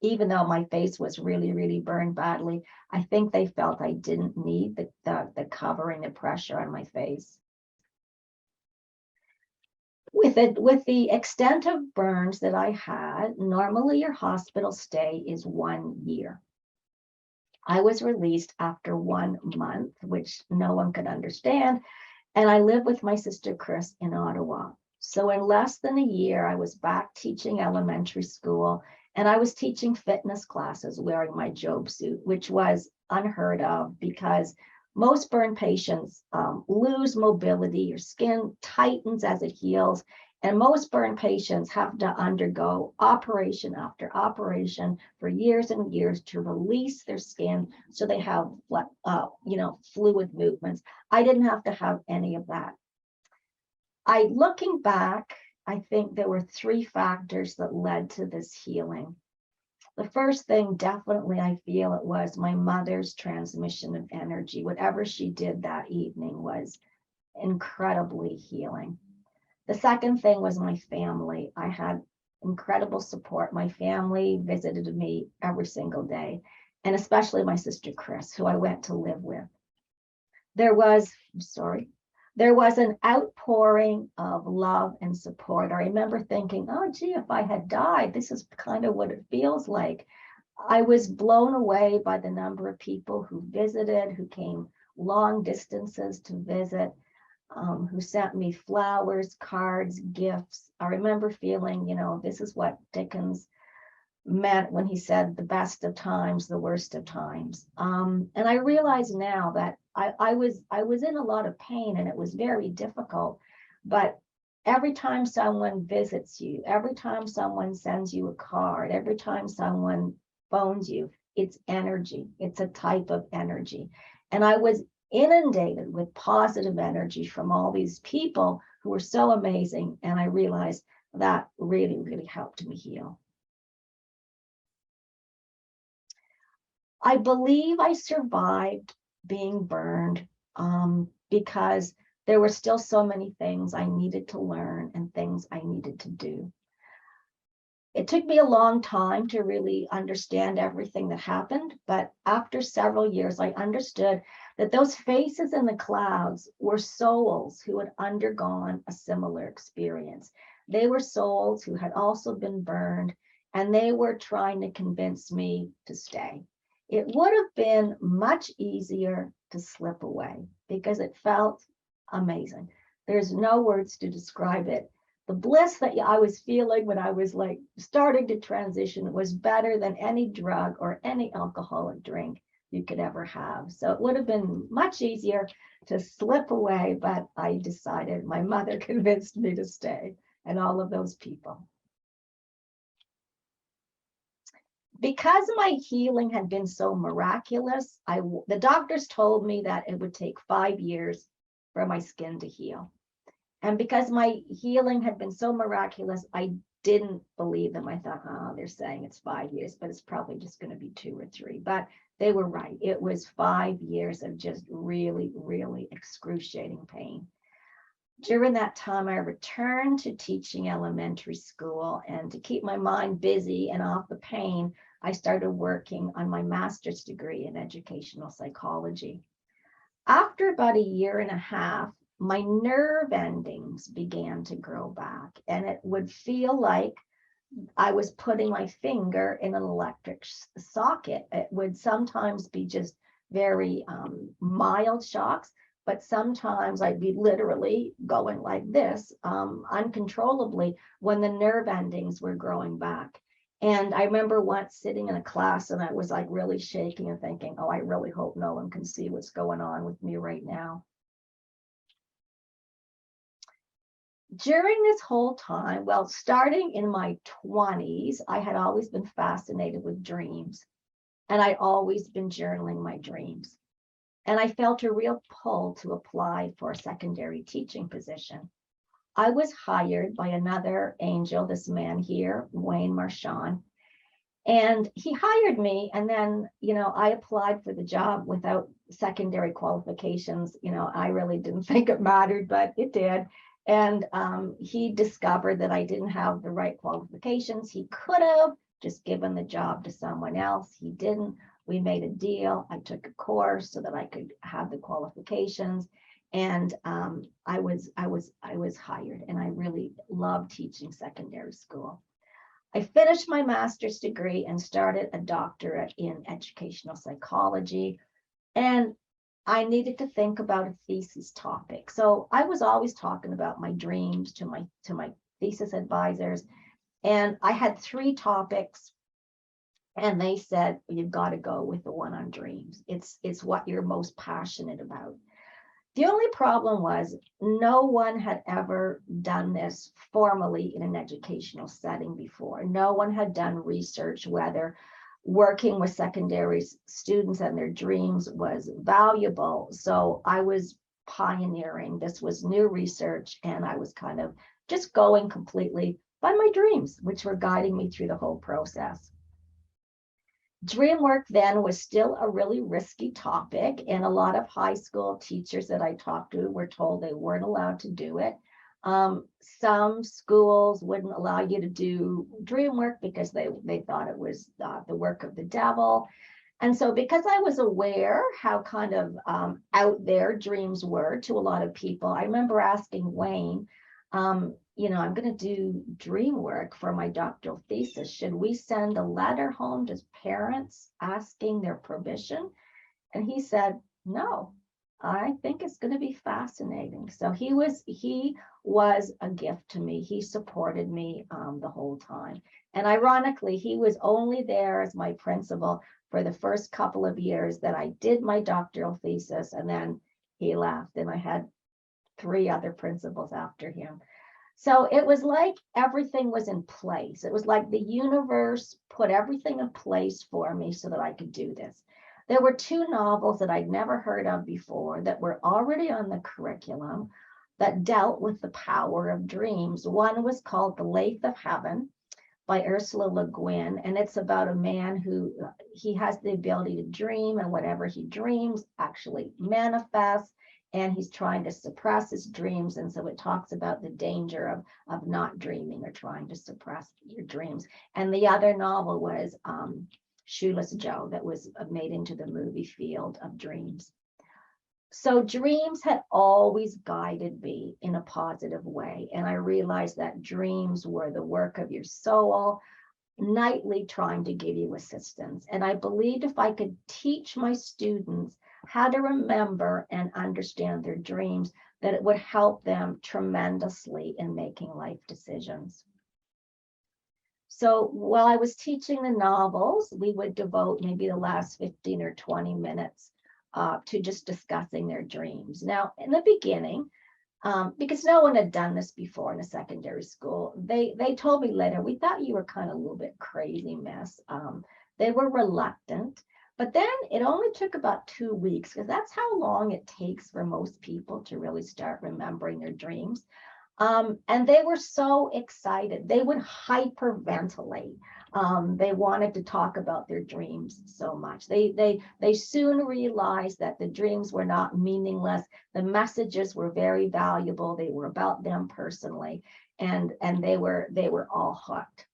Even though my face was really, really burned badly, I think they felt I didn't need the covering, the pressure on my face. With the extent of burns that I had, normally your hospital stay is 1 year. I was released after 1 month, which no one could understand, and I lived with my sister Chris in Ottawa. So in less than a year, I was back teaching elementary school, and I was teaching fitness classes wearing my Job suit, which was unheard of because most burn patients lose mobility. Your skin tightens as it heals. And most burn patients have to undergo operation after operation for years and years to release their skin so they have fluid movements. I didn't have to have any of that. Looking back, I think there were 3 factors that led to this healing. The first thing, definitely, I feel it was my mother's transmission of energy. Whatever she did that evening was incredibly healing. The second thing was my family. I had incredible support. My family visited me every single day, and especially my sister Chris, who I went to live with. There was an outpouring of love and support. I remember thinking, oh, gee, if I had died, this is kind of what it feels like. I was blown away by the number of people who visited, who came long distances to visit, who sent me flowers, cards, gifts. I remember feeling, this is what Dickens meant when he said the best of times, the worst of times. And I realize now that I was in a lot of pain and it was very difficult, but every time someone visits you, every time someone sends you a card, every time someone phones you, it's energy. It's a type of energy. And I was inundated with positive energy from all these people who were so amazing. And I realized that really, really helped me heal. I believe I survived being burned because there were still so many things I needed to learn and things I needed to do. It took me a long time to really understand everything that happened, but after several years, I understood that those faces in the clouds were souls who had undergone a similar experience. They were souls who had also been burned, and they were trying to convince me to stay. It would have been much easier to slip away because it felt amazing. There's no words to describe it. The bliss that I was feeling when I was like starting to transition was better than any drug or any alcoholic drink you could ever have. So it would have been much easier to slip away, but I decided, my mother convinced me to stay, and all of those people. Because my healing had been so miraculous, the doctors told me that it would take 5 years for my skin to heal. And because my healing had been so miraculous, I didn't believe them. I thought, oh, they're saying it's 5 years, but it's probably just going to be 2 or 3. But they were right. It was 5 years of just really, really excruciating pain. During that time, I returned to teaching elementary school, and to keep my mind busy and off the pain, I started working on my master's degree in educational psychology. After about a year and a half, my nerve endings began to grow back, and it would feel like I was putting my finger in an electric socket. It would sometimes be just very mild shocks, but sometimes I'd be literally going like this uncontrollably when the nerve endings were growing back. And I remember once sitting in a class and I was like really shaking and thinking, oh, I really hope no one can see what's going on with me right now. During this whole time, well, starting in my 20s, I had always been fascinated with dreams, and I'd always been journaling my dreams. And I felt a real pull to apply for a secondary teaching position. I was hired by another angel, this man here, Wayne Marchand, and he hired me. And then, I applied for the job without secondary qualifications. I really didn't think it mattered, but it did. And he discovered that I didn't have the right qualifications. He could have just given the job to someone else. He didn't. We made a deal. I took a course so that I could have the qualifications, and I was hired, and I really loved teaching secondary school. I finished my master's degree and started a doctorate in educational psychology, and I needed to think about a thesis topic. So I was always talking about my dreams to my thesis advisors, and I had 3 topics. And they said, you've got to go with the one on dreams. It's what you're most passionate about. The only problem was no one had ever done this formally in an educational setting before. No one had done research whether working with secondary students and their dreams was valuable. So I was pioneering. This was new research, and I was kind of just going completely by my dreams, which were guiding me through the whole process. Dream work then was still a really risky topic, and a lot of high school teachers that I talked to were told they weren't allowed to do it. Some schools wouldn't allow you to do dream work because they thought it was the work of the devil. And so because I was aware how kind of out there dreams were to a lot of people, I remember asking Wayne, I'm going to do dream work for my doctoral thesis. Should we send a letter home to parents asking their permission? And he said, no, I think it's going to be fascinating. So he was a gift to me. He supported me the whole time. And ironically, he was only there as my principal for the first couple of years that I did my doctoral thesis, and then he left, and I had 3 other principals after him. So it was like everything was in place. It was like the universe put everything in place for me so that I could do this. There were 2 novels that I'd never heard of before that were already on the curriculum that dealt with the power of dreams. One was called The Lathe of Heaven by Ursula Le Guin, and it's about a man who he has the ability to dream, and whatever he dreams actually manifests. and he's trying to suppress his dreams. And so it talks about the danger of not dreaming or trying to suppress your dreams. And the other novel was Shoeless Joe, that was made into the movie Field of Dreams. So dreams had always guided me in a positive way. And I realized that dreams were the work of your soul, nightly trying to give you assistance. And I believed if I could teach my students how to remember and understand their dreams, that it would help them tremendously in making life decisions. So while I was teaching the novels, we would devote maybe the last 15 or 20 minutes to just discussing their dreams. Now, in the beginning, because no one had done this before in a secondary school, they told me later, we thought you were kind of a little bit crazy, miss. They were reluctant, but then it only took about 2 weeks, because that's how long it takes for most people to really start remembering their dreams. And they were so excited. They would hyperventilate. They wanted to talk about their dreams so much. They soon realized that the dreams were not meaningless. The messages were very valuable. They were about them personally, and they were all hooked.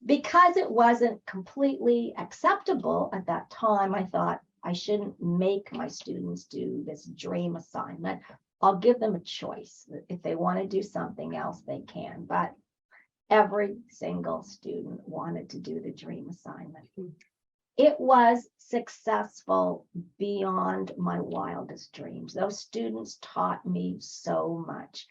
Because it wasn't completely acceptable at that time, I thought I shouldn't make my students do this dream assignment. I'll give them a choice. If they want to do something else, they can. But every single student wanted to do the dream assignment. It was successful beyond my wildest dreams. Those students taught me so much.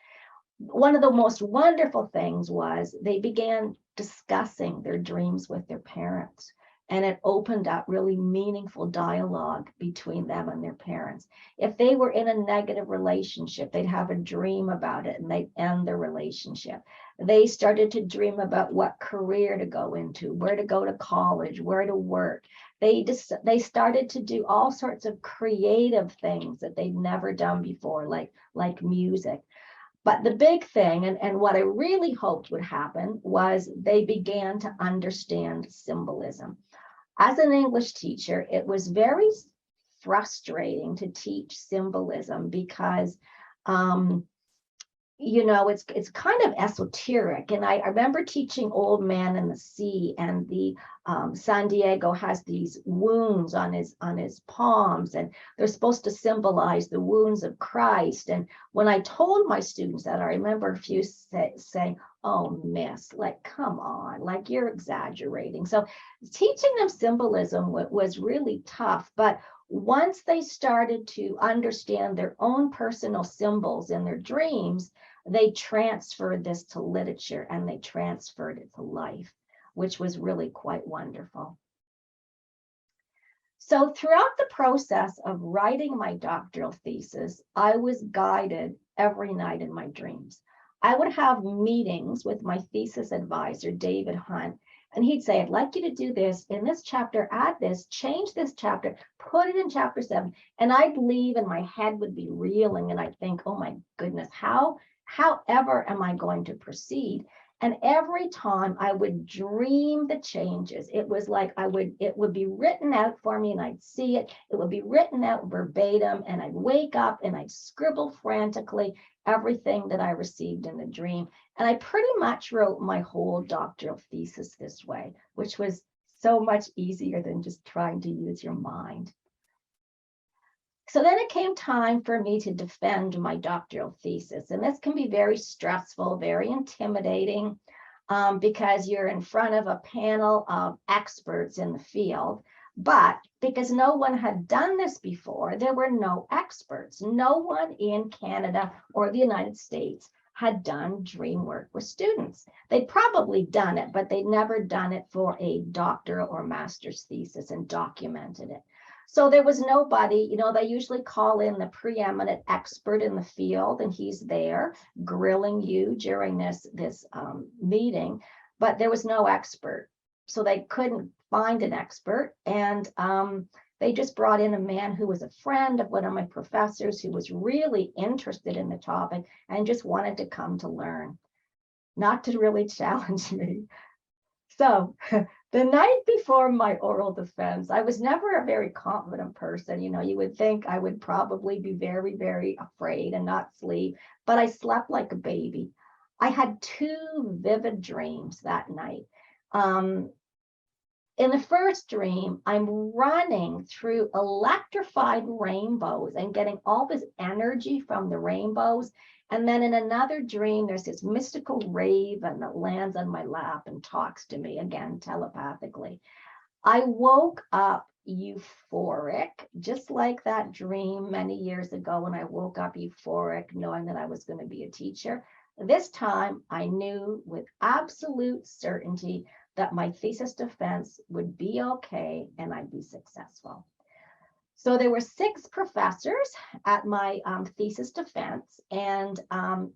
One of the most wonderful things was they began discussing their dreams with their parents. And it opened up really meaningful dialogue between them and their parents. If they were in a negative relationship, they'd have a dream about it and they'd end the relationship. They started to dream about what career to go into, where to go to college, where to work. They started to do all sorts of creative things that they'd never done before, like music. But the big thing, and what I really hoped would happen, was they began to understand symbolism. As an English teacher, it was very frustrating to teach symbolism because, it's kind of esoteric. And I remember teaching Old Man and the Sea, and the San Diego has these wounds on his palms, and they're supposed to symbolize the wounds of Christ. And when I told my students that, I remember a few saying, "Oh, miss, like, come on, like, you're exaggerating." So teaching them symbolism was really tough. But once they started to understand their own personal symbols in their dreams, they transferred this to literature and they transferred it to life, which was really quite wonderful. So throughout the process of writing my doctoral thesis, I was guided every night in my dreams. I would have meetings with my thesis advisor, David Hunt, and he'd say, "I'd like you to do this in this chapter, add this, change this chapter, put it in chapter 7. And I'd leave and my head would be reeling and I'd think, "Oh my goodness, however am I going to proceed?" And every time I would dream the changes, it was like it would be written out for me and I'd see it. It would be written out verbatim, and I'd wake up and I'd scribble frantically everything that I received in the dream. And I pretty much wrote my whole doctoral thesis this way, which was so much easier than just trying to use your mind. So then it came time for me to defend my doctoral thesis. And this can be very stressful, very intimidating, because you're in front of a panel of experts in the field. But because no one had done this before, there were no experts. No one in Canada or the United States had done dream work with students. They'd probably done it, but they'd never done it for a doctoral or master's thesis and documented it. So there was nobody, they usually call in the preeminent expert in the field, and he's there grilling you during this meeting, but there was no expert. So they couldn't find an expert, and they just brought in a man who was a friend of one of my professors who was really interested in the topic and just wanted to come to learn, not to really challenge me. So The night before my oral defense, I was never a very confident person. You would think I would probably be very, very afraid and not sleep, but I slept like a baby. I had two vivid dreams that night. In the first dream, I'm running through electrified rainbows and getting all this energy from the rainbows. And then in another dream, there's this mystical raven that lands on my lap and talks to me again telepathically. I woke up euphoric, just like that dream many years ago when I woke up euphoric, knowing that I was going to be a teacher. This time, I knew with absolute certainty that my thesis defense would be okay and I'd be successful. So there were 6 professors at my thesis defense, and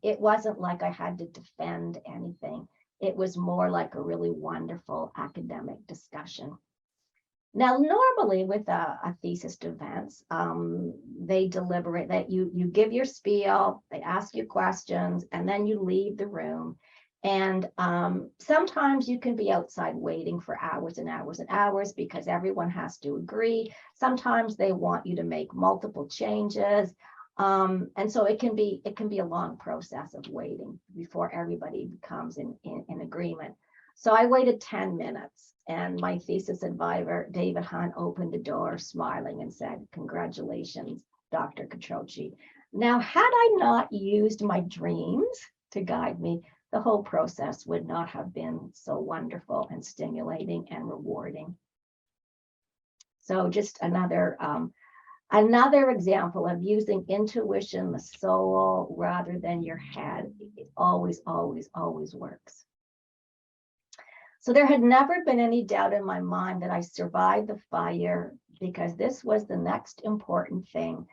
it wasn't like I had to defend anything. It was more like a really wonderful academic discussion. Now, normally with a thesis defense, they deliberate that you give your spiel, they ask you questions, and then you leave the room. And sometimes you can be outside waiting for hours and hours and hours because everyone has to agree. Sometimes they want you to make multiple changes. And so it can be a long process of waiting before everybody becomes in agreement. So I waited 10 minutes and my thesis advisor, David Hunt, opened the door smiling and said, "Congratulations, Dr. Quattrocchi." Now, had I not used my dreams to guide me, the whole process would not have been so wonderful and stimulating and rewarding. So just another example of using intuition, the soul, rather than your head. It always, always, always works. So there had never been any doubt in my mind that I survived the fire because this was the next important thing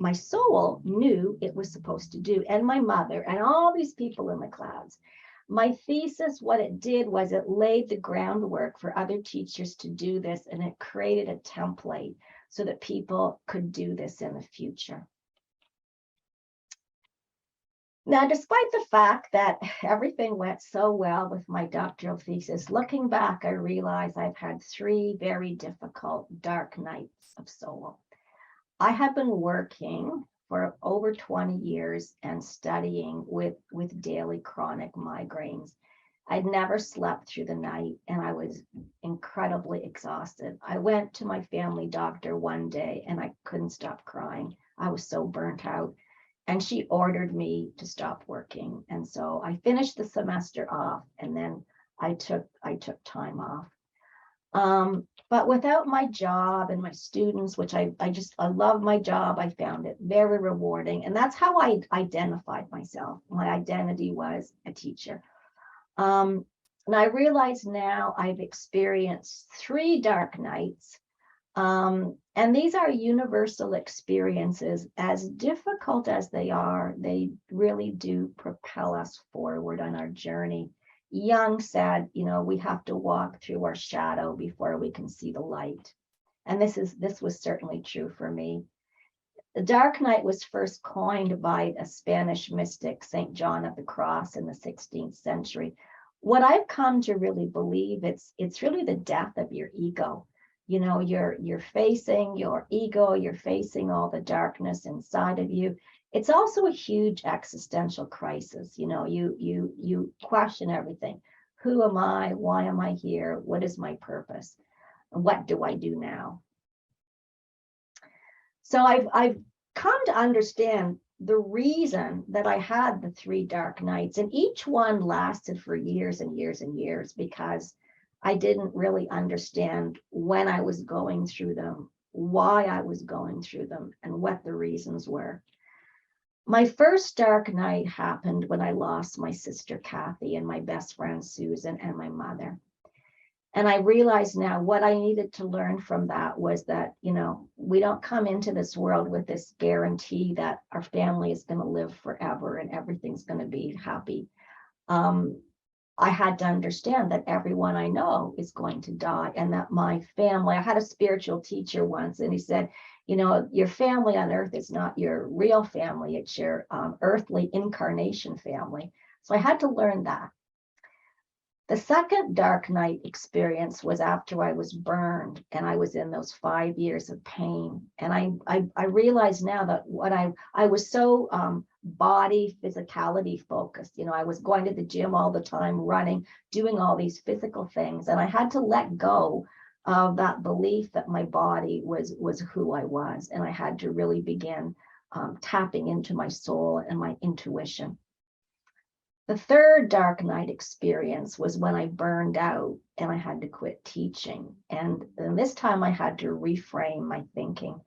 my soul knew it was supposed to do, and my mother and all these people in the clouds. My thesis, what it did was it laid the groundwork for other teachers to do this, and it created a template so that people could do this in the future. Now, despite the fact that everything went so well with my doctoral thesis, looking back, I realize I've had 3 very difficult dark nights of soul. I have been working for over 20 years and studying with daily chronic migraines. I'd never slept through the night and I was incredibly exhausted. I went to my family doctor one day and I couldn't stop crying. I was so burnt out. And she ordered me to stop working. And so I finished the semester off and then I took time off. But without my job and my students, which I love my job, I found it very rewarding. And that's how I identified myself. My identity was a teacher. And I realize now I've experienced 3 dark nights. And these are universal experiences. As difficult as they are, they really do propel us forward on our journey. Jung said, we have to walk through our shadow before we can see the light. And this was certainly true for me. The dark night was first coined by a Spanish mystic, St. John of the Cross, in the 16th century. What I've come to really believe, it's really the death of your ego. You're facing your ego, you're facing all the darkness inside of you. It's also a huge existential crisis. You question everything. Who am I? Why am I here? What is my purpose? And what do I do now? So I've come to understand the reason that I had the 3 dark nights, and each one lasted for years and years and years because I didn't really understand when I was going through them, why I was going through them, and what the reasons were. My first dark night happened when I lost my sister Kathy and my best friend Susan and my mother. And I realized now what I needed to learn from that was that, we don't come into this world with this guarantee that our family is going to live forever and everything's going to be happy. I had to understand that everyone I know is going to die and that my family, I had a spiritual teacher once and he said, your family on earth is not your real family, it's your earthly incarnation family. So I had to learn that. The second dark night experience was after I was burned, and I was in those 5 years of pain. And I realize now that what I was so body physicality focused. I was going to the gym all the time, running, doing all these physical things, and I had to let go of that belief that my body was who I was, and I had to really begin tapping into my soul and my intuition. The third dark night experience was when I burned out and I had to quit teaching. And this time I had to reframe my thinking.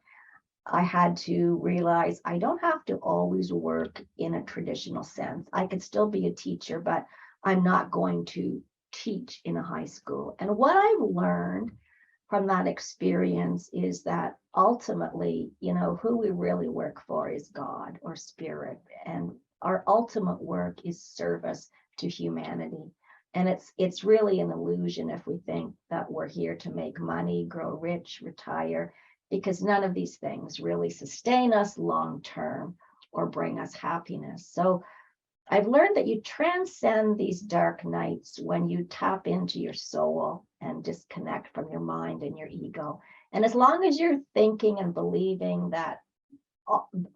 I had to realize I don't have to always work in a traditional sense. I could still be a teacher, but I'm not going to teach in a high school. And what I've learned from that experience is that ultimately, who we really work for is God or spirit. And our ultimate work is service to humanity. And it's really an illusion if we think that we're here to make money, grow rich, retire, because none of these things really sustain us long term or bring us happiness. So I've learned that you transcend these dark nights when you tap into your soul and disconnect from your mind and your ego. And as long as you're thinking and believing that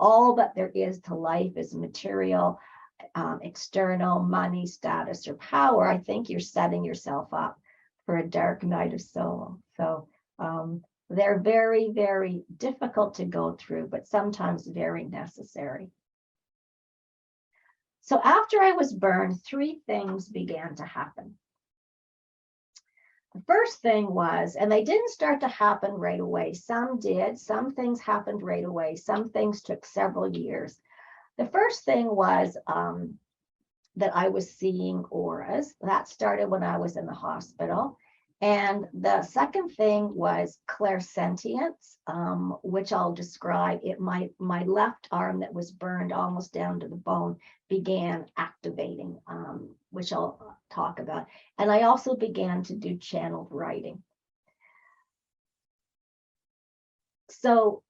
all that there is to life is material, external, money, status, or power, I think you're setting yourself up for a dark night of soul. So they're very, very difficult to go through, but sometimes very necessary. So after I was burned, 3 things began to happen. The first thing was, and they didn't start to happen right away. Some did, some things happened right away. Some things took several years. The first thing was that I was seeing auras. That started when I was in the hospital. And the second thing was clairsentience, which I'll describe. My left arm that was burned almost down to the bone began activating, which I'll talk about. And I also began to do channeled writing. So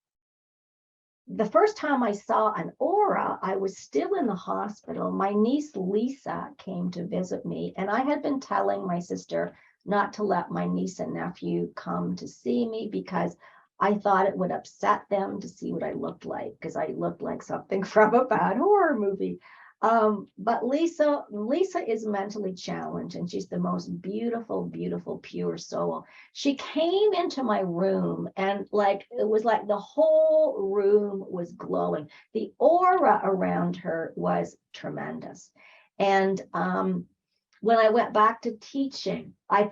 the first time I saw an aura, I was still in the hospital. My niece Lisa came to visit me, and I had been telling my sister not to let my niece and nephew come to see me because I thought it would upset them to see what I looked like, because I looked like something from a bad horror movie. But Lisa is mentally challenged, and she's the most beautiful, beautiful, pure soul. She came into my room, and it was like the whole room was glowing. The aura around her was tremendous. And when I went back to teaching, I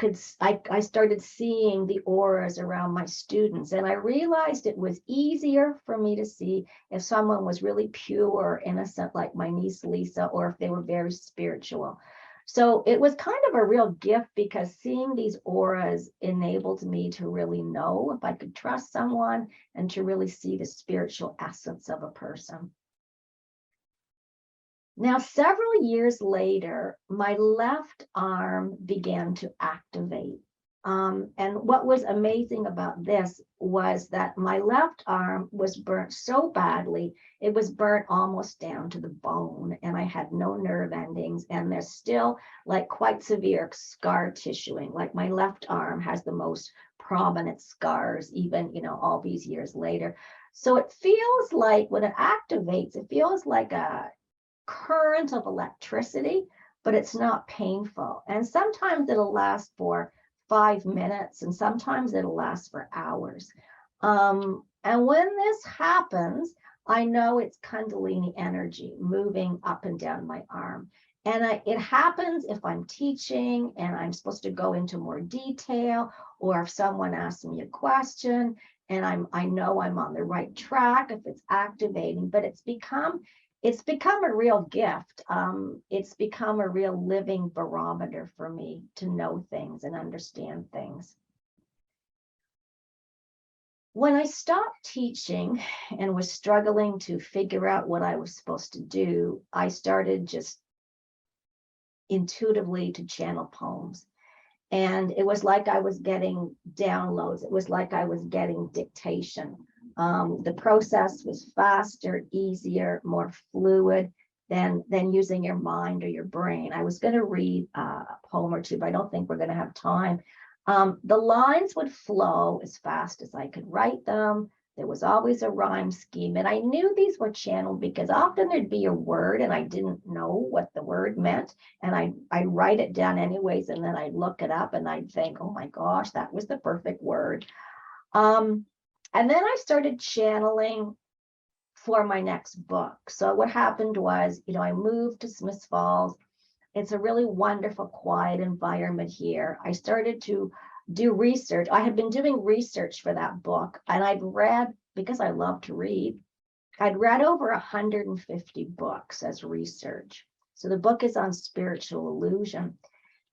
started seeing the auras around my students, and I realized it was easier for me to see if someone was really pure or innocent, like my niece Lisa, or if they were very spiritual. So it was kind of a real gift, because seeing these auras enabled me to really know if I could trust someone and to really see the spiritual essence of a person. Now, several years later, my left arm began to activate. And what was amazing about this was that my left arm was burnt so badly, it was burnt almost down to the bone, and I had no nerve endings, and there's still quite severe scar tissuing. Like my left arm has the most prominent scars, even, all these years later. So it feels like when it activates, it feels like a current of electricity, but it's not painful. And sometimes it'll last for 5 minutes, and sometimes it'll last for hours. And when this happens, I know it's Kundalini energy moving up and down my arm. And it happens if I'm teaching and I'm supposed to go into more detail, or if someone asks me a question and I know I'm on the right track, if it's activating. But it's become a real gift. It's become a real living barometer for me to know things and understand things. When I stopped teaching and was struggling to figure out what I was supposed to do, I started just intuitively to channel poems. And it was like I was getting downloads. It was like I was getting dictation. The process was faster, easier, more fluid, than using your mind or your brain. I was going to read a poem or two, but I don't think we're going to have time. The lines would flow as fast as I could write them. There was always a rhyme scheme, and I knew these were channeled because often there'd be a word and I didn't know what the word meant, and I'd write it down anyways, and then I'd look it up and I'd think, oh my gosh, that was the perfect word. And then I started channeling for my next book. So what happened was, I moved to Smiths Falls. It's a really wonderful, quiet environment here. I started to do research. I had been doing research for that book, and I'd read, because I love to read, I'd read over 150 books as research. So the book is on spiritual illusion.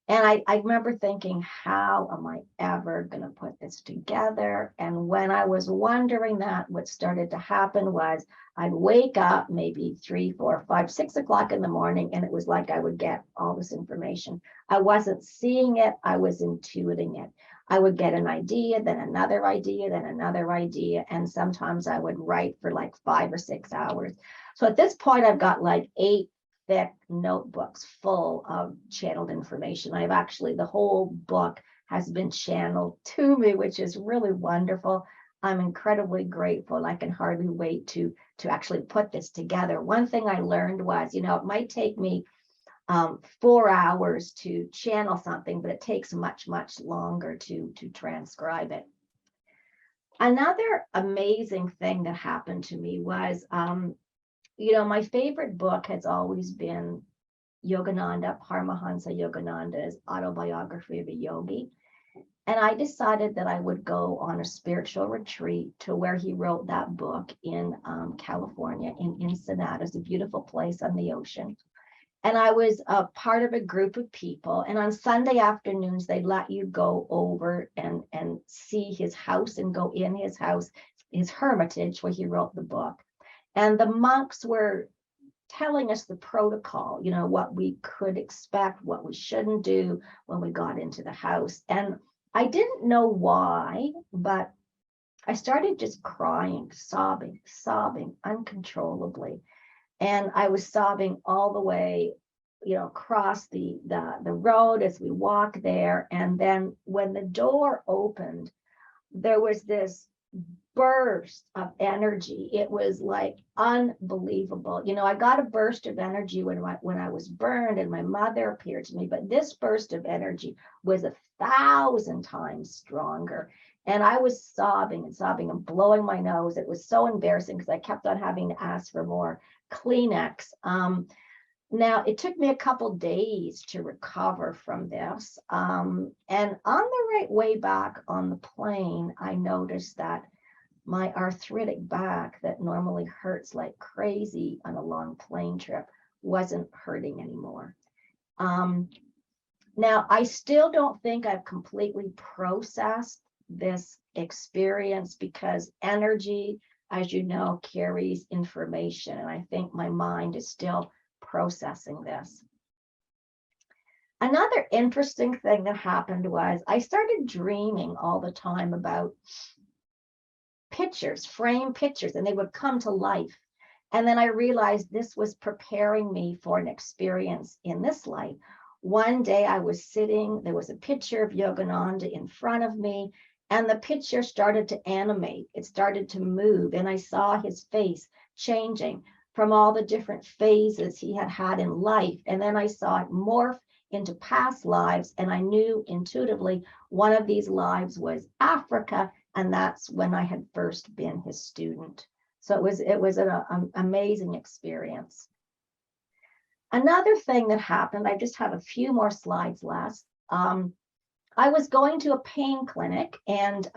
And I remember thinking, how am I ever going to put this together? And when I was wondering that, what started to happen was I'd wake up maybe 3, 4, 5, 6 o'clock in the morning, and it was like I would get all this information. I wasn't seeing it, I was intuiting it. I would get an idea, then another idea, then another idea. And sometimes I would write for like 5 or 6 hours. So at this point, I've got like 8 thick notebooks full of channeled information. I've actually, the whole book has been channeled to me, which is really wonderful. I'm incredibly grateful. I can hardly wait to actually put this together. One thing I learned was, it might take me 4 hours to channel something, but it takes much, much longer to transcribe it. Another amazing thing that happened to me was, my favorite book has always been Yogananda, Paramahansa Yogananda's Autobiography of a Yogi. And I decided that I would go on a spiritual retreat to where he wrote that book in California, in Ensenada. It's a beautiful place on the ocean. And I was a part of a group of people. And on Sunday afternoons, they'd let you go over and see his house and go in his house, his hermitage, where he wrote the book. And the monks were telling us the protocol, what we could expect, what we shouldn't do when we got into the house. And I didn't know why, but I started just crying, sobbing uncontrollably. And I was sobbing all the way, across the road as we walked there. And then when the door opened, there was this burst of energy. It was like unbelievable. I got a burst of energy when I was burned and my mother appeared to me, but this burst of energy was 1,000 times stronger. And I was sobbing and blowing my nose. It was so embarrassing because I kept on having to ask for more Kleenex. Now, it took me a couple days to recover from this. And on the way back on the plane, I noticed that my arthritic back that normally hurts like crazy on a long plane trip wasn't hurting anymore. Now, I still don't think I've completely processed this experience because energy, as you know, carries information. And I think my mind is still processing this. Another interesting thing that happened was I started dreaming all the time about pictures, framed pictures, and they would come to life. And then I realized this was preparing me for an experience in this life. One day I was sitting, there was a picture of Yogananda in front of me, and the picture started to animate. It started to move, and I saw his face changing from all the different phases he had had in life. And then I saw it morph into past lives, and I knew intuitively one of these lives was Africa, and that's when I had first been his student. So it was an amazing experience. Another thing that happened, I just have a few more slides left. I was going to a pain clinic, and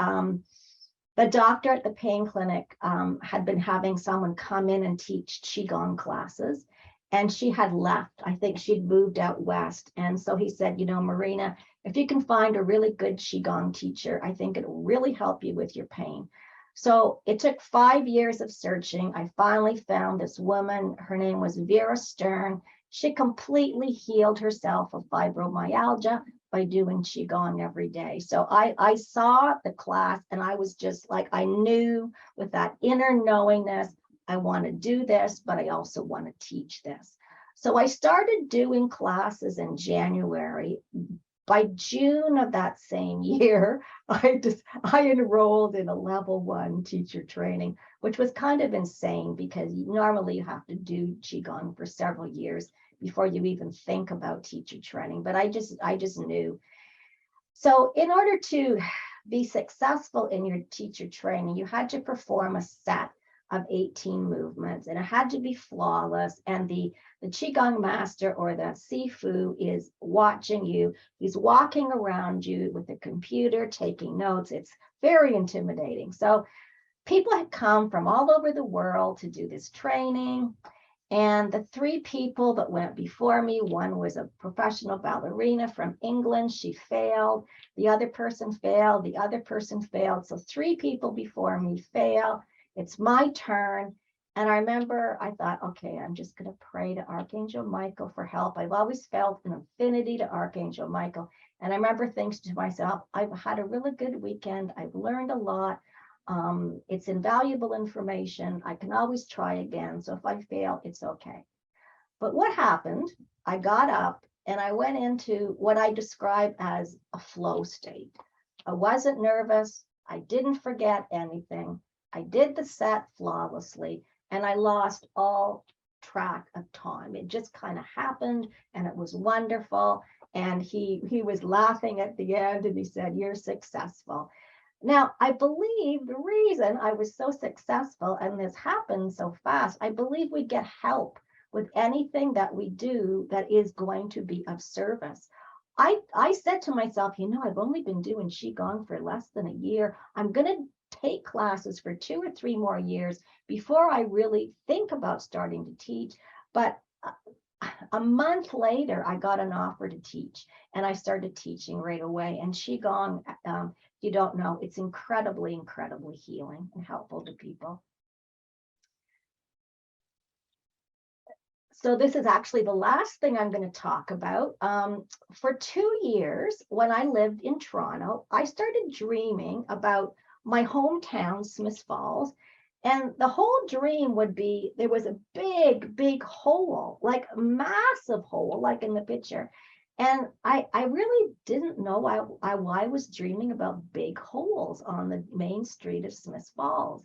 the doctor at the pain clinic had been having someone come in and teach Qigong classes, and she had left. I think she'd moved out west. And so he said, Marina, if you can find a really good Qigong teacher, I think it'll really help you with your pain. So it took 5 years of searching. I finally found this woman. Her name was Vera Stern. She completely healed herself of fibromyalgia by doing Qigong every day. So I saw the class, and I was just like, I knew with that inner knowingness, I want to do this, but I also want to teach this. So I started doing classes in January. By June of that same year, I enrolled in a level 1 teacher training, which was kind of insane because normally you have to do Qigong for several years before you even think about teacher training. But I just knew. So in order to be successful in your teacher training, you had to perform a set of 18 movements, and it had to be flawless. And the Qigong master or the Sifu is watching you. He's walking around you with a computer, taking notes. It's very intimidating. So people had come from all over the world to do this training. And the 3 people that went before me, one was a professional ballerina from England. She failed. The other person failed. The other person failed. So 3 people before me fail. It's my turn. And I remember I thought, okay, I'm just going to pray to Archangel Michael for help. I've always felt an affinity to Archangel Michael. And I remember thinking to myself, I've had a really good weekend. I've learned a lot. It's invaluable information. I can always try again. So if I fail, it's okay. But what happened? I got up and I went into what I describe as a flow state. I wasn't nervous. I didn't forget anything. I did the set flawlessly, and I lost all track of time. It just kind of happened, and it was wonderful. And he was laughing at the end, and he said, "You're successful." Now, I believe the reason I was so successful and this happened so fast, I believe we get help with anything that we do that is going to be of service. I said to myself, I've only been doing Qigong for less than a year. I'm going to take classes for 2 or 3 more years before I really think about starting to teach. But a month later, I got an offer to teach, and I started teaching right away. And Qigong, you don't know, it's incredibly, incredibly healing and helpful to people. So this is actually the last thing I'm going to talk about. For 2 years, when I lived in Toronto, I started dreaming about my hometown, Smith Falls. And the whole dream would be, there was a big, big hole, like a massive hole, like in the picture. And I really didn't know why I was dreaming about big holes on the main street of Smith Falls.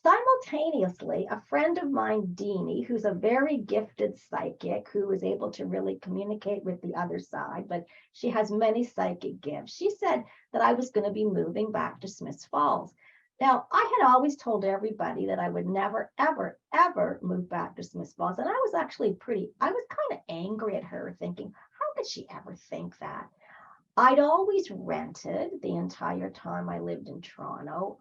Simultaneously, a friend of mine, Deanie, who's a very gifted psychic, who is able to really communicate with the other side, but she has many psychic gifts. She said that I was going to be moving back to Smith Falls. Now, I had always told everybody that I would never, ever, ever move back to Smith Falls. And I was actually I was kind of angry at her, thinking, how could she ever think that? I'd always rented the entire time I lived in Toronto,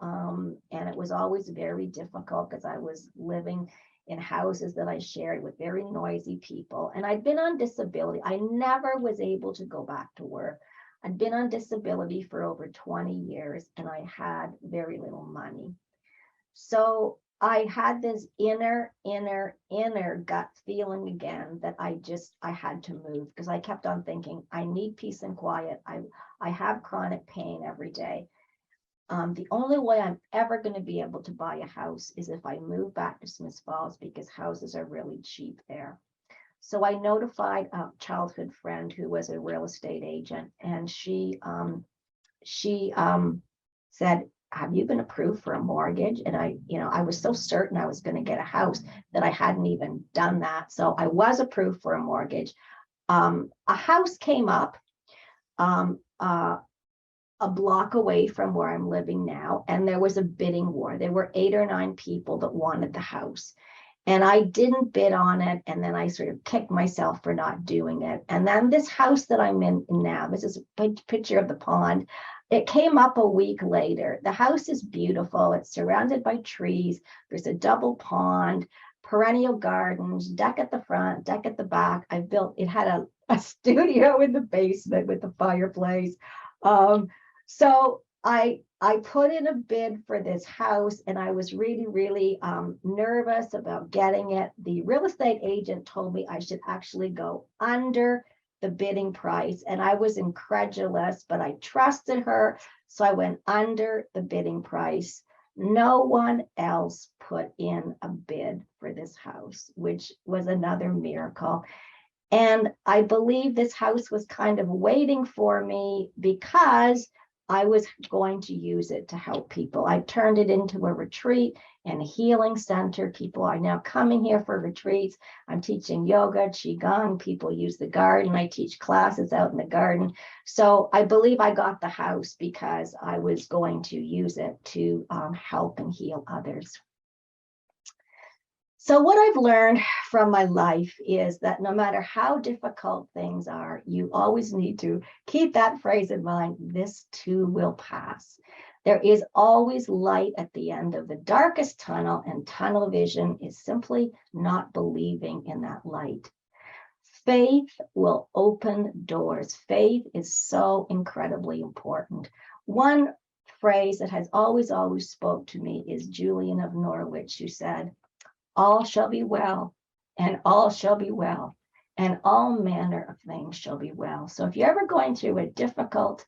and it was always very difficult because I was living in houses that I shared with very noisy people, and I'd been on disability. I never was able to go back to work. I'd been on disability for over 20 years, and I had very little money. So I had this inner gut feeling again that I had to move, because I kept on thinking, I need peace and quiet. I have chronic pain every day. The only way I'm ever going to be able to buy a house is if I move back to Smith Falls, because houses are really cheap there. So I notified a childhood friend who was a real estate agent, and she said, have you been approved for a mortgage? And I was so certain I was going to get a house that I hadn't even done that. So I was approved for a mortgage. A house came up a block away from where I'm living now, and there was a bidding war. There were 8 or 9 people that wanted the house. And I didn't bid on it. And then I sort of kicked myself for not doing it. And then this house that I'm in now, this is a picture of the pond. It came up a week later. The house is beautiful. It's surrounded by trees. There's a double pond, perennial gardens, deck at the front, deck at the back. It had a studio in the basement with a fireplace. So I put in a bid for this house, and I was really, really nervous about getting it. The real estate agent told me I should actually go under the bidding price, and I was incredulous, but I trusted her. So I went under the bidding price. No one else put in a bid for this house, which was another miracle. And I believe this house was kind of waiting for me because I was going to use it to help people. I turned it into a retreat and a healing center. People are now coming here for retreats. I'm teaching yoga, qigong. People use the garden. I teach classes out in the garden. So I believe I got the house because I was going to use it to help and heal others. So what I've learned from my life is that no matter how difficult things are, you always need to keep that phrase in mind, this too will pass. There is always light at the end of the darkest tunnel, and tunnel vision is simply not believing in that light. Faith will open doors. Faith is so incredibly important. One phrase that has always spoke to me is Julian of Norwich, who said, all shall be well, and all shall be well, and all manner of things shall be well. So if you're ever going through a difficult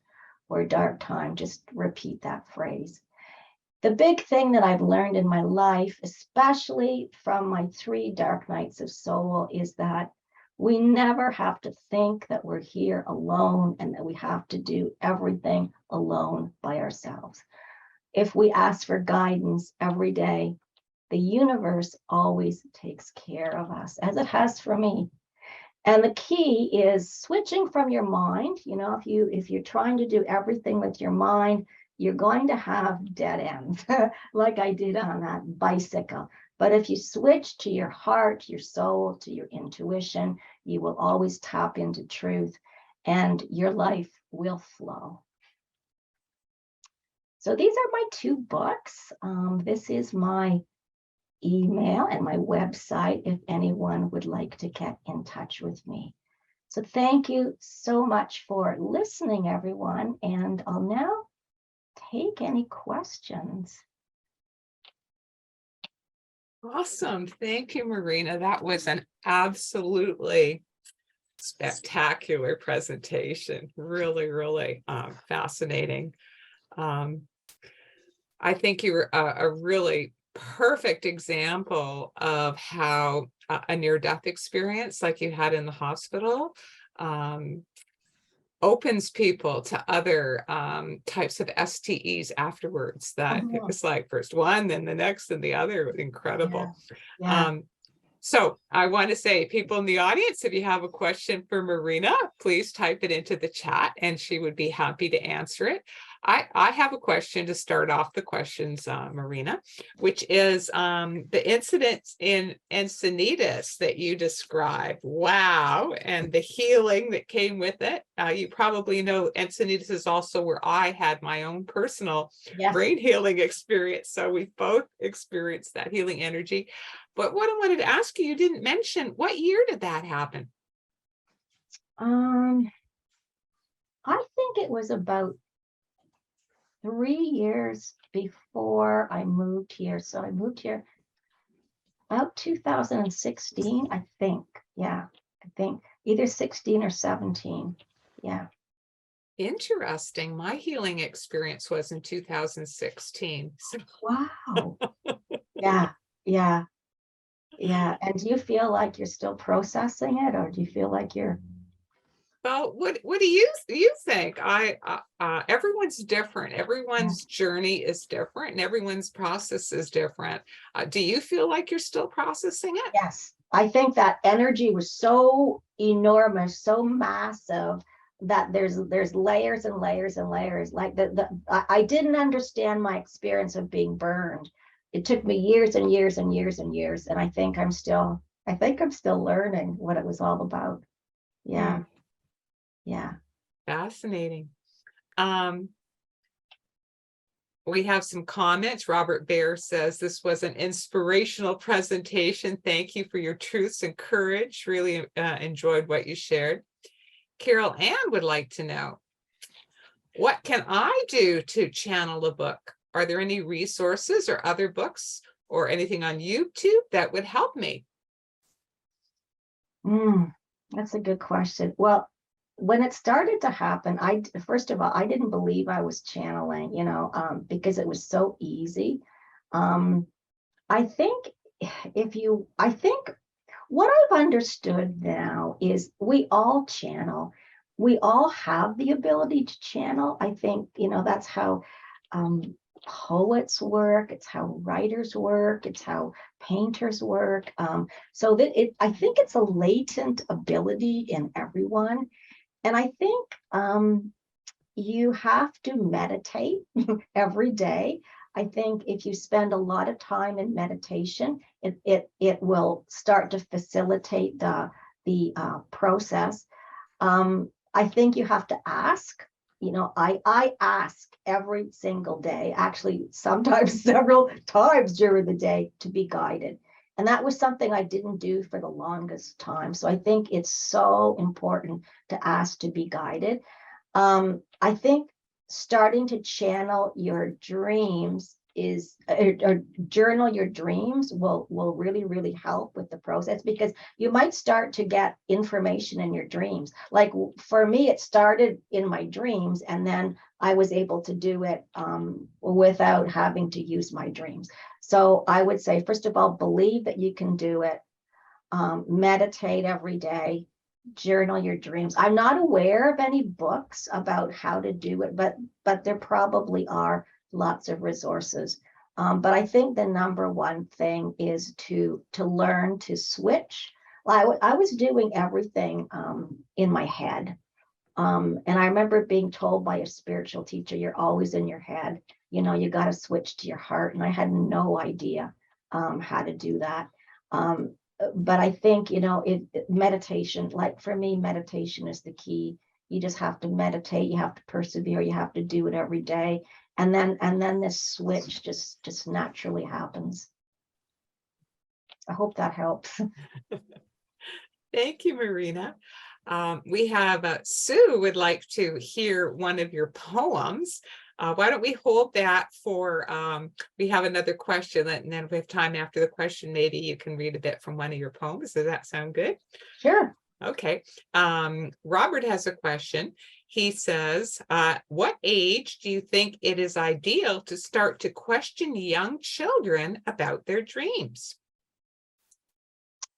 or dark time, just repeat that phrase. The big thing that I've learned in my life, especially from my 3 dark nights of soul, is that we never have to think that we're here alone and that we have to do everything alone by ourselves. If we ask for guidance every day, the universe always takes care of us, as it has for me. And the key is switching from your mind. You know, if you're trying to do everything with your mind, you're going to have dead ends, like I did on that bicycle. But if you switch to your heart, your soul, to your intuition, you will always tap into truth, and your life will flow. So these are my 2 books. This is my email and my website if anyone would like to get in touch with me. So thank you so much for listening, everyone. And I'll now take any questions. Awesome. Thank you, Marina. That was an absolutely spectacular presentation. Really, really fascinating. I think you were a really perfect example of how a near-death experience like you had in the hospital opens people to other types of STEs afterwards. That it was like first one, then the next, and the other. Incredible. Yeah. So I want to say, people in the audience, if you have a question for Marina, please type it into the chat and she would be happy to answer it. I have a question to start off the questions, Marina, which is the incidents in Encinitas that you described. Wow. And the healing that came with it. You probably know Encinitas is also where I had my own personal brain healing experience. So we both experienced that healing energy. But what I wanted to ask you, you didn't mention, what year did that happen? I think it was about 3 years before I moved here. So I moved here about 2016, I think. Yeah, I think either 16 or 17. Yeah. Interesting. My healing experience was in 2016. So. Wow. Yeah. And do you feel like you're still processing it, or do you feel like you're? Well, what do you think? Everyone's different. Everyone's journey is different, and everyone's process is different. Do you feel like you're still processing it? Yes, I think that energy was so enormous, so massive, that there's layers and layers and layers. Like I didn't understand my experience of being burned. It took me years and years and years and years, and I think I'm still learning what it was all about. Yeah. Fascinating. We have some comments. Robert Bear says, this was an inspirational presentation. Thank you for your truths and courage. Really enjoyed what you shared. Carol Ann would like to know, what can I do to channel a book? Are there any resources or other books or anything on YouTube that would help me? That's a good question. Well, when it started to happen, first of all, I didn't believe I was channeling, because it was so easy. I think I think what I've understood now is we all channel. We all have the ability to channel. I think, that's how poets work. It's how writers work. It's how painters work. So I think it's a latent ability in everyone. And I think you have to meditate every day. I think if you spend a lot of time in meditation, it will start to facilitate the process. I think you have to ask. I ask every single day, actually sometimes several times during the day, to be guided. And that was something I didn't do for the longest time. So I think it's so important to ask to be guided. I think starting to channel your dreams or journal your dreams will really, really help with the process, because you might start to get information in your dreams. Like for me, it started in my dreams, and then I was able to do it without having to use my dreams. So I would say, first of all, believe that you can do it. Meditate every day. Journal your dreams. I'm not aware of any books about how to do it, but there probably are lots of resources. But I think the number one thing is to learn to switch. I was doing everything in my head. And I remember being told by a spiritual teacher, you're always in your head. You got to switch to your heart. And I had no idea how to do that. But I think, meditation, like for me, meditation is the key. You just have to meditate, you have to persevere, you have to do it every day. And then this switch just naturally happens. I hope that helps. Thank you, Marina. We have Sue would like to hear one of your poems. Why don't we hold that for, we have another question, and then if we have time after the question, maybe you can read a bit from one of your poems. Does that sound good? Sure. Okay. Robert has a question. He says, what age do you think it is ideal to start to question young children about their dreams?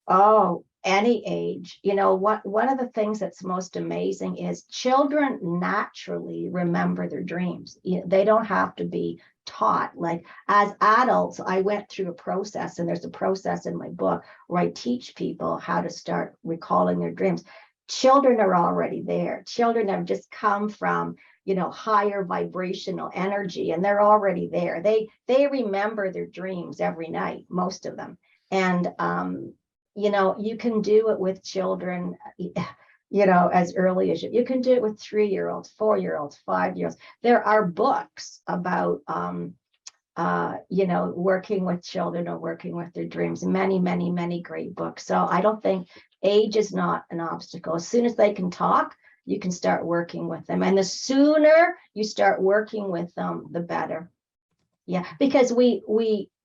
Oh, any age. One of the things that's most amazing is children naturally remember their dreams. They don't have to be taught. Like as adults, I went through a process, and there's a process in my book where I teach people how to start recalling their dreams. Children are already there. Children have just come from higher vibrational energy, and they're already there. They remember their dreams every night, most of them. And you can do it with children, as early as you can do it with 3-year-olds, 4-year-olds, 5-year-olds. There are books about, working with children or working with their dreams. Many, many, many great books. So I don't think age is not an obstacle. As soon as they can talk, you can start working with them. And the sooner you start working with them, the better. Yeah, because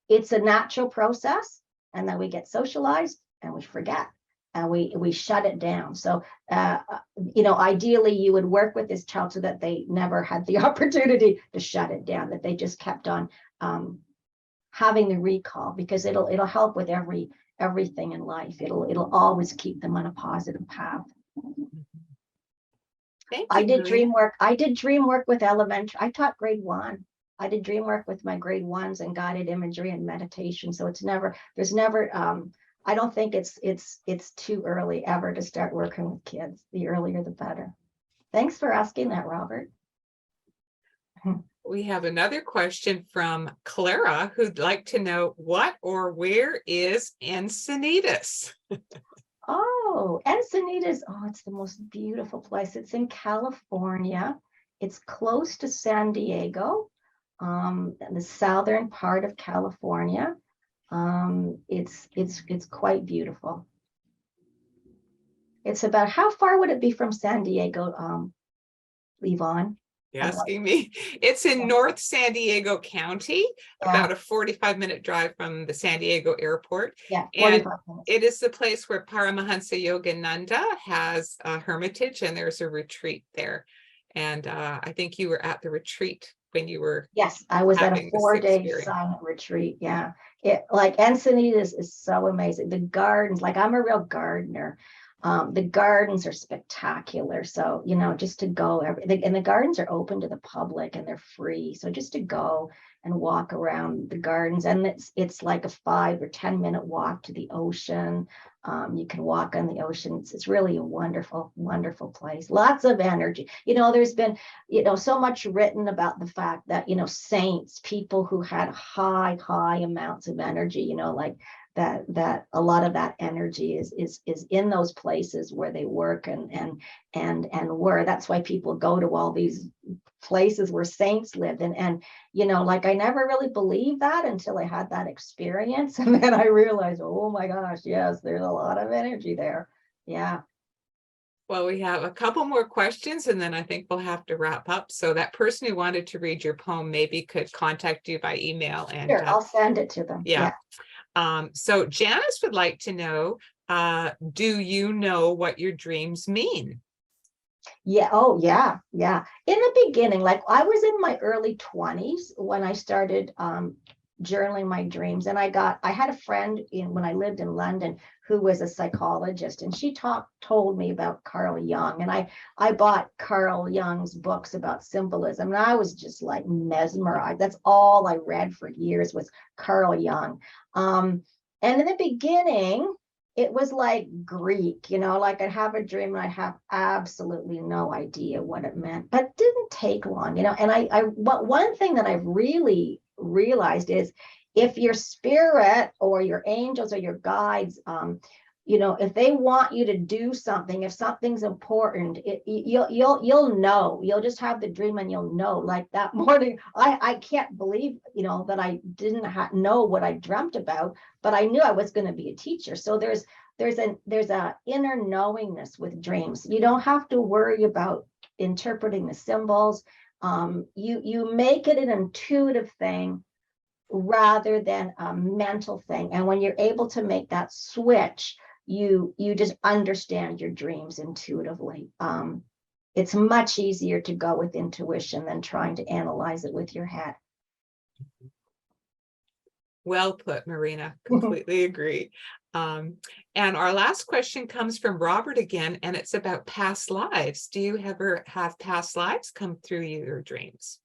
it's a natural process, and then we get socialized, and we forget, and we shut it down. So, ideally you would work with this child so that they never had the opportunity to shut it down, that they just kept on having the recall, because it'll help with everything in life. It'll always keep them on a positive path. Thank you, I did Marina. dream work. I did dream work with elementary. I taught grade 1. I did dream work with my grade 1s and guided imagery and meditation. So there's never, I don't think it's too early ever to start working with kids. The earlier, the better. Thanks for asking that, Robert. We have another question from Clara, who'd like to know what or where is Encinitas? Oh, Encinitas. Oh, it's the most beautiful place. It's in California. It's close to San Diego, the southern part of California. It's quite beautiful. It's about, how far would it be from San Diego, Yvonne? You're asking me? It's in North San Diego County, about a 45-minute drive from the San Diego airport. Yeah, 45 minutes. It is the place where Paramahansa Yogananda has a hermitage, and there's a retreat there. And I think you were at the retreat when you were Yes, I was at a having this 4-day experience? silent retreat. Yeah. It like Encinitas is so amazing. The gardens, like I'm a real gardener. The gardens are spectacular. So, just to go and the gardens are open to the public and they're free. So just to go and walk around the gardens, and it's like a 5 or 10 minute walk to the ocean. You can walk on the ocean. It's really a wonderful, wonderful place. Lots of energy. There's been so much written about the fact that saints, people who had high amounts of energy, like that a lot of that energy is in those places where they work and were. That's why people go to all these places where saints lived, and like I never really believed that until I had that experience, and then I realized, oh my gosh, yes, there's a lot of energy there. Yeah. Well, we have a couple more questions and then I think we'll have to wrap up. So that person who wanted to read your poem maybe could contact you by email. And Sure, I'll send it to them. yeah. So Janice would like to know, do you know what your dreams mean? Yeah. Oh, yeah. Yeah. In the beginning, like I was in my early 20s when I started journaling my dreams. And I had a friend when I lived in London who was a psychologist, and she told me about Carl Jung. And I bought Carl Jung's books about symbolism. And I was just like mesmerized. That's all I read for years was Carl Jung. And in the beginning, it was like Greek, like I'd have a dream and I'd have absolutely no idea what it meant, but it didn't take long, but one thing that I've really realized is if your spirit or your angels or your guides, if they want you to do something, if something's important, you'll know. You'll just have the dream and you'll know. Like that morning, I can't believe that I didn't know what I dreamt about, but I knew I was going to be a teacher. So there's a inner knowingness with dreams. You don't have to worry about interpreting the symbols. You make it an intuitive thing rather than a mental thing. And when you're able to make that switch, you just understand your dreams intuitively. It's much easier to go with intuition than trying to analyze it with your head. Well put, Marina. Completely agree. And our last question comes from Robert again, and it's about past lives. Do you ever have past lives come through your dreams?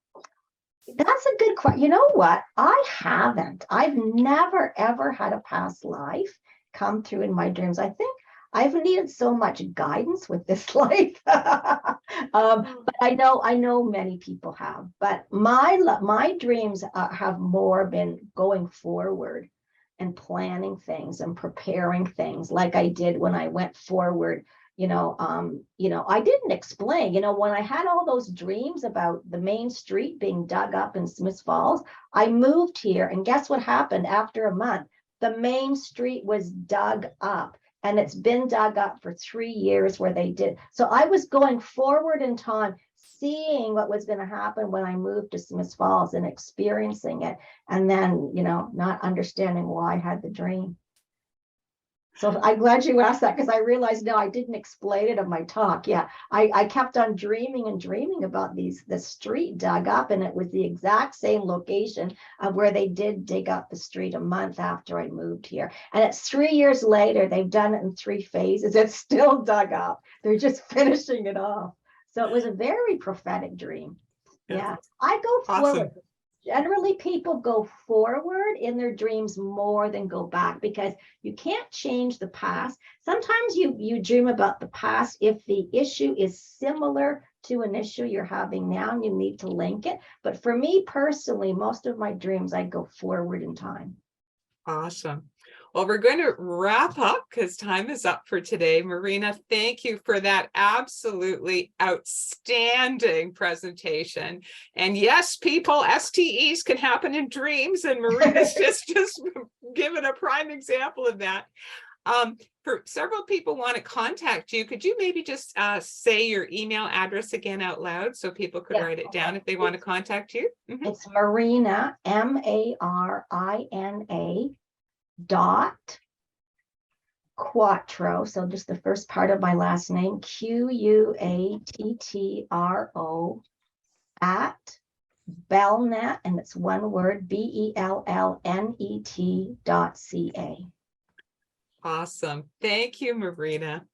That's a good question. You know what? I haven't. I've never, ever had a past life come through in my dreams. I think I've needed so much guidance with this life. But I know many people have. But my dreams have more been going forward and planning things and preparing things like I did when I went forward. I didn't explain, when I had all those dreams about the main street being dug up in Smiths Falls, I moved here, and guess what happened after a month? The main street was dug up, and it's been dug up for 3 years where they did. So I was going forward in time, seeing what was going to happen when I moved to Smiths Falls and experiencing it, and then, not understanding why I had the dream. So I'm glad you asked that, because I realized, no, I didn't explain it in my talk. Yeah, I kept on dreaming and dreaming about the street dug up, and it was the exact same location of where they did dig up the street a month after I moved here. And it's 3 years later, they've done it in 3 phases. It's still dug up. They're just finishing it off. So it was a very prophetic dream. Yeah, I go forward. Awesome. Generally, people go forward in their dreams more than go back, because you can't change the past. Sometimes you dream about the past if the issue is similar to an issue you're having now and you need to link it. But for me personally, most of my dreams, I go forward in time. Awesome. Well, we're going to wrap up because time is up for today. Marina, thank you for that absolutely outstanding presentation. And yes, people, STEs can happen in dreams, and Marina's just given a prime example of that. For several people want to contact you, could you maybe just say your email address again out loud so people could write it down if they want to contact you? Mm-hmm. It's Marina, Marina Quattro, so just the first part of my last name, Quattro, at Bellnet, and it's one word, BELLNET.ca. Awesome. Thank you, Marina.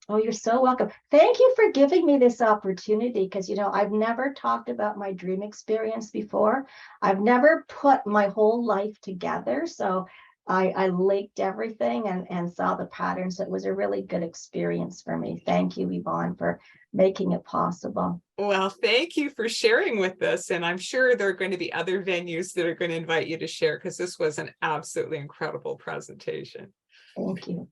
Oh, you're so welcome. Thank you for giving me this opportunity, because, you know, I've never talked about my dream experience before. I've never put my whole life together. So I linked everything and saw the patterns. It was a really good experience for me. Thank you, Yvonne, for making it possible. Well, thank you for sharing with us. And I'm sure there are going to be other venues that are going to invite you to share, because this was an absolutely incredible presentation. Thank you.